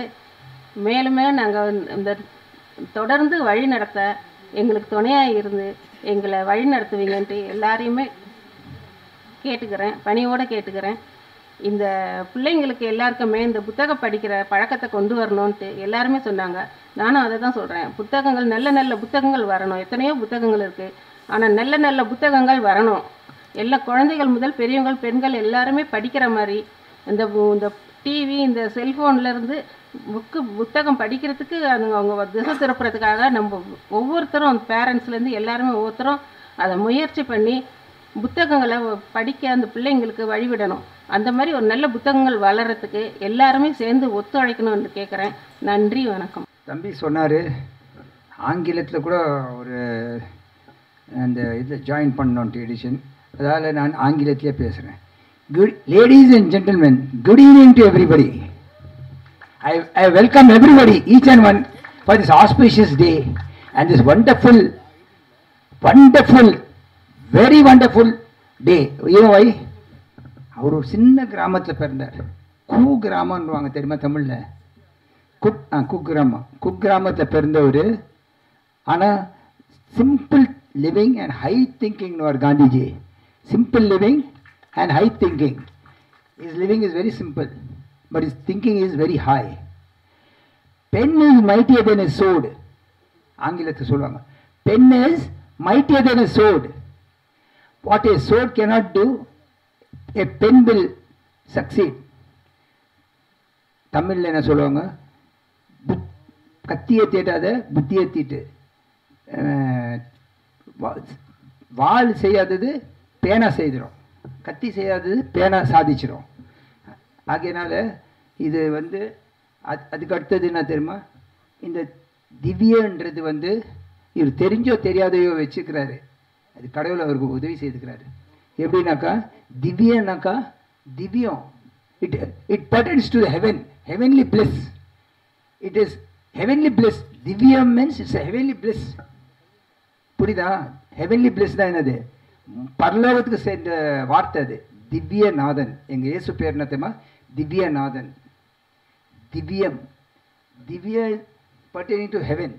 மேலும் மேலும் நாங்கள் இந்த தொடர்ந்து வழி நடத்த எங்களுக்கு துணையாக இருந்து எங்களை வழி நடத்துவீங்கன்ட்டு எல்லாரையுமே கேட்டுக்கிறேன், பணியோடு கேட்டுக்கிறேன். இந்த பிள்ளைங்களுக்கு எல்லாருக்குமே இந்த புத்தகம் படிக்கிற பழக்கத்தை கொண்டு வரணுன்ட்டு எல்லாருமே சொன்னாங்க. நானும் அதை தான் சொல்கிறேன். புத்தகங்கள் நல்ல நல்ல புத்தகங்கள் வரணும். எத்தனையோ புத்தகங்கள் இருக்குது, ஆனால் நல்ல நல்ல புத்தகங்கள் வரணும். எல்லா குழந்தைகள் முதல் பெரியவங்கள், பெண்கள் எல்லாருமே படிக்கிற மாதிரி இந்த டிவி, இந்த செல்ஃபோன்லேருந்து புத்தகம் படிக்கிறதுக்கு அவங்க திசை திருப்புறதுக்காக நம்ம ஒவ்வொருத்தரும், அந்த பேரண்ட்ஸ்லேருந்து எல்லாருமே ஒவ்வொருத்தரும் அதை முயற்சி பண்ணி புத்தகங்களை படிக்க அந்த பிள்ளைங்களுக்கு வழிவிடணும். அந்த மாதிரி ஒரு நல்ல புத்தகங்கள் வளர்கிறதுக்கு எல்லாருமே சேர்ந்து ஒத்துழைக்கணும்னு கேட்குறேன். நன்றி, வணக்கம். தம்பி சொன்னார், ஆங்கிலத்தில் கூட ஒரு அந்த இதில் ஜாயின் பண்ணோன்ட்டு எடிஷன், அதால் நான் ஆங்கிலத்திலே பேசுகிறேன். Good ladies and gentlemen, good evening to everybody. I welcome everybody, each and one, for this auspicious day and this wonderful, very wonderful day. You know why? அவர் ஒரு சின்ன கிராமத்தில் பிறந்தார். கிராமம்னுவாங்க தெரியுமா தமிழில்? குக்கிராமத்தில் பிறந்தவர். ஆனால் சிம்பிள் லிவிங் அண்ட் ஹை திங்கிங்னுவார் Gandhiji. Simple living and high thinking. His living is very simple, but his thinking is very high. Pen is mightier than a sword. ஆங்கிலத்தில் சொல்லுவாங்க, pen is mightier than a sword. What a sword cannot do, a pen will succeed. தமிழில் என்ன சொல்லுவாங்க? கத்தியை தேட்டாத புத்தியை தீட்டு. வாள் செய்யாதது பேனா செய்திடும், கத்தி செய்யாதது பேனா சாதிச்சிடும். ஆகையினால இது அதுக்கு அடுத்தது என்ன தெரியுமா? இந்த திவ்யன்றது இவர் தெரிஞ்சோ தெரியாதையோ வச்சுக்கிறாரு. அது கடவுள் அவருக்கு உதவி செய்துக்கிறாரு. எப்படின்னாக்கா திவ்யனாக்கா திவ்யம், it pertains to the heaven, heavenly bliss. It is heavenly bliss. திவ்யம் மீன்ஸ் இட்ஸ் ஹெவன்லி பிளஸ். புரியுதா? ஹெவன்லி பிளஸ் தான் என்னது? பரலோகத்துக்கு சேர்ந்த வார்த்தை அது. திவ்யநாதன். எங்கள் இயேசு பேர் என்ன தெரியுமா? திவ்யநாதன். திவ்யம், திவ்ய pertaining to heaven.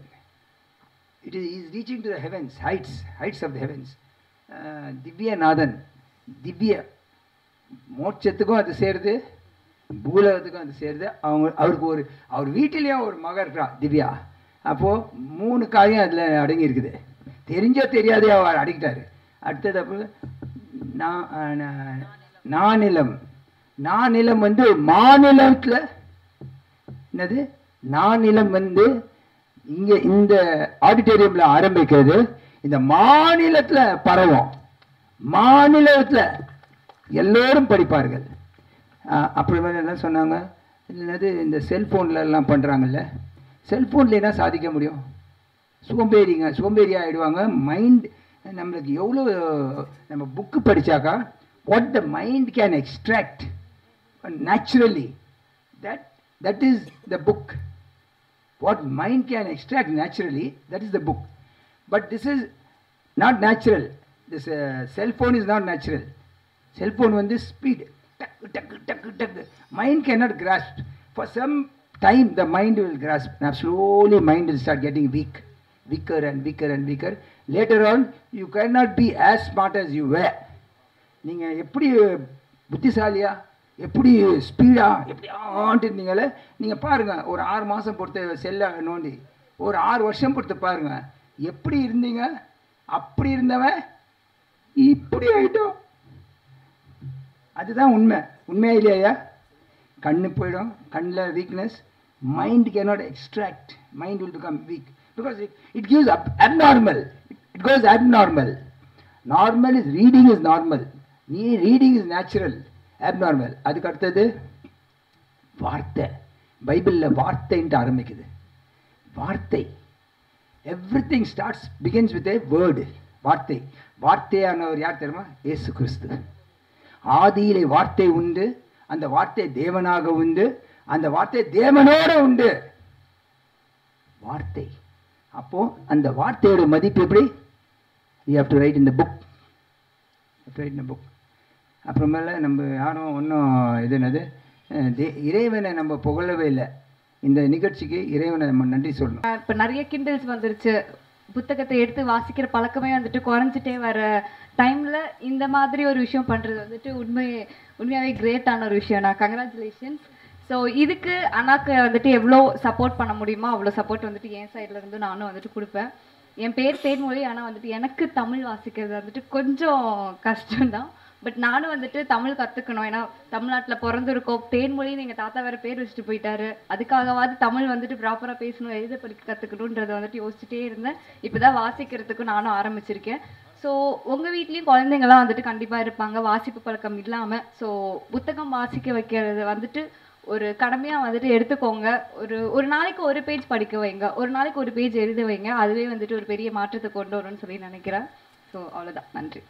It is reaching to the heavens, heights of the heavens. Divyanathan, திவ்ய மோட்சத்துக்கும் அது சேருது, பூலகத்துக்கும் அது சேருது. அவருக்கு அவர் வீட்டிலேயும் ஒரு மகன் இருக்கா திவ்யா. அப்போது 3 காரியம் அதில் அடங்கி இருக்குது. தெரிஞ்சோ தெரியாதே அவர் அடங்கிட்டார். அடுத்தது அப்போ நானிலம். நானிலம் மாநிலத்தில் என்னது? நானிலம் இங்கே இந்த ஆடிட்டோரியமில் ஆரம்பிக்கிறது, இந்த மாநிலத்தில் பரவும். மாநிலத்தில் எல்லோரும் படிப்பார்கள். அப்புறமே என்ன சொன்னாங்க? என்னது இந்த செல்ஃபோனில் எல்லாம் பண்ணுறாங்கல்ல, செல்ஃபோனில் என்ன சாதிக்க முடியும்? சோம்பேறி ஆகிடுவாங்க. மைண்ட் நம்மளுக்கு எவ்வளோ நம்ம book படித்தாக்கா what the mind can extract naturally, that is the book. What mind can extract naturally, that is the book. But this is not natural. This cell phone is not natural. Cell phone speed, mind cannot grasp. For some time the mind will grasp. Now slowly mind will start getting weaker and weaker. Later on you cannot be as smart as you were. நீங்கள் எப்படி புத்திசாலியா, எப்படி speedo, எப்படி ஆண்டிருந்தீங்களே நீங்கள் பாருங்கள். ஒரு 6 மாதம் பொறுத்து செல்ல நோண்டி, ஒரு 6 வருஷம் பொறுத்து பாருங்கள். எப்படி இருந்தீங்க? அப்படி இருந்தவன் இப்படி ஆகிட்டோம். அதுதான் உண்மையா இல்லையா? கண்ணு போயிடும், கண்ணில் weakness. Mind cannot extract. Mind will become week because it gives abnormal. It goes abnormal. Normal is reading is normal. Reading is natural. Abnormal. அதுக்கு அடுத்தது வார்த்தை. பைபிளில் வார்த்தைன்ட்டு ஆரம்பிக்குது. வார்த்தை. Everything begins with A word. வார்த்தை. வார்த்தையானவர் யார் தெரியுமா? இயேசு கிறிஸ்து. ஆதியிலே வார்த்தை உண்டு, அந்த வார்த்தை தேவனாக உண்டு, அந்த வார்த்தை தேவனோடு உண்டு. வார்த்தை. அப்போ அந்த வார்த்தையோட மதிப்பு எப்படி? You have to write in the book. அப்புறமேல நம்ம யாரும் ஒன்றும் இது என்னது இறைவனை நம்ம புகழவே இல்லை. இந்த நிகழ்ச்சிக்கு இறைவனை நம்ம நன்றி சொல்லணும். இப்போ நிறைய கிண்டல்ஸ் வந்துருச்சு. புத்தகத்தை எடுத்து வாசிக்கிற பழக்கமே குறைஞ்சிட்டே வர டைமில் இந்த மாதிரி ஒரு விஷயம் பண்ணுறது உண்மையாகவே கிரேட்டான ஒரு விஷயம். நான் கங்க்ராச்சுலேஷன்ஸ். ஸோ இதுக்கு அண்ணாக்கு எவ்வளோ சப்போர்ட் பண்ண முடியுமோ அவ்வளோ சப்போர்ட் என் சைட்லேருந்து நானும் கொடுப்பேன். என் பேர் தேன்மொழி. ஆனால் எனக்கு தமிழ் வாசிக்கிறது கொஞ்சம் கஷ்டம்தான். பட் நானும் தமிழ் கற்றுக்கணும். ஏன்னா தமிழ்நாட்டில் பிறந்திருக்கோம். தேன்மொழின்னு எங்கள் தாத்தா வேறு பேர் வச்சுட்டு போயிட்டாரு. அதுக்காகவாது தமிழ் ப்ராப்பராக பேசணும், எழுத படிக்க கற்றுக்கணுன்றதை யோசிச்சுட்டே இருந்தேன். இப்போ தான் வாசிக்கிறதுக்கும் நானும் ஆரம்பிச்சிருக்கேன். ஸோ உங்கள் வீட்லேயும் குழந்தைங்களாம் கண்டிப்பாக இருப்பாங்க வாசிப்பு பழக்கம் இல்லாமல். ஸோ புத்தகம் வாசிக்க வைக்கிறது ஒரு கடமையாக எடுத்துக்கோங்க. ஒரு நாளைக்கு ஒரு பேஜ் படிக்க வைங்க, ஒரு நாளைக்கு ஒரு பேஜ் எழுத வைங்க. அதுவே ஒரு பெரிய மாற்றத்தை கொண்டு வரும்னு சொல்லி நினைக்கிறேன். ஸோ அவ்வளோதான். நன்றி.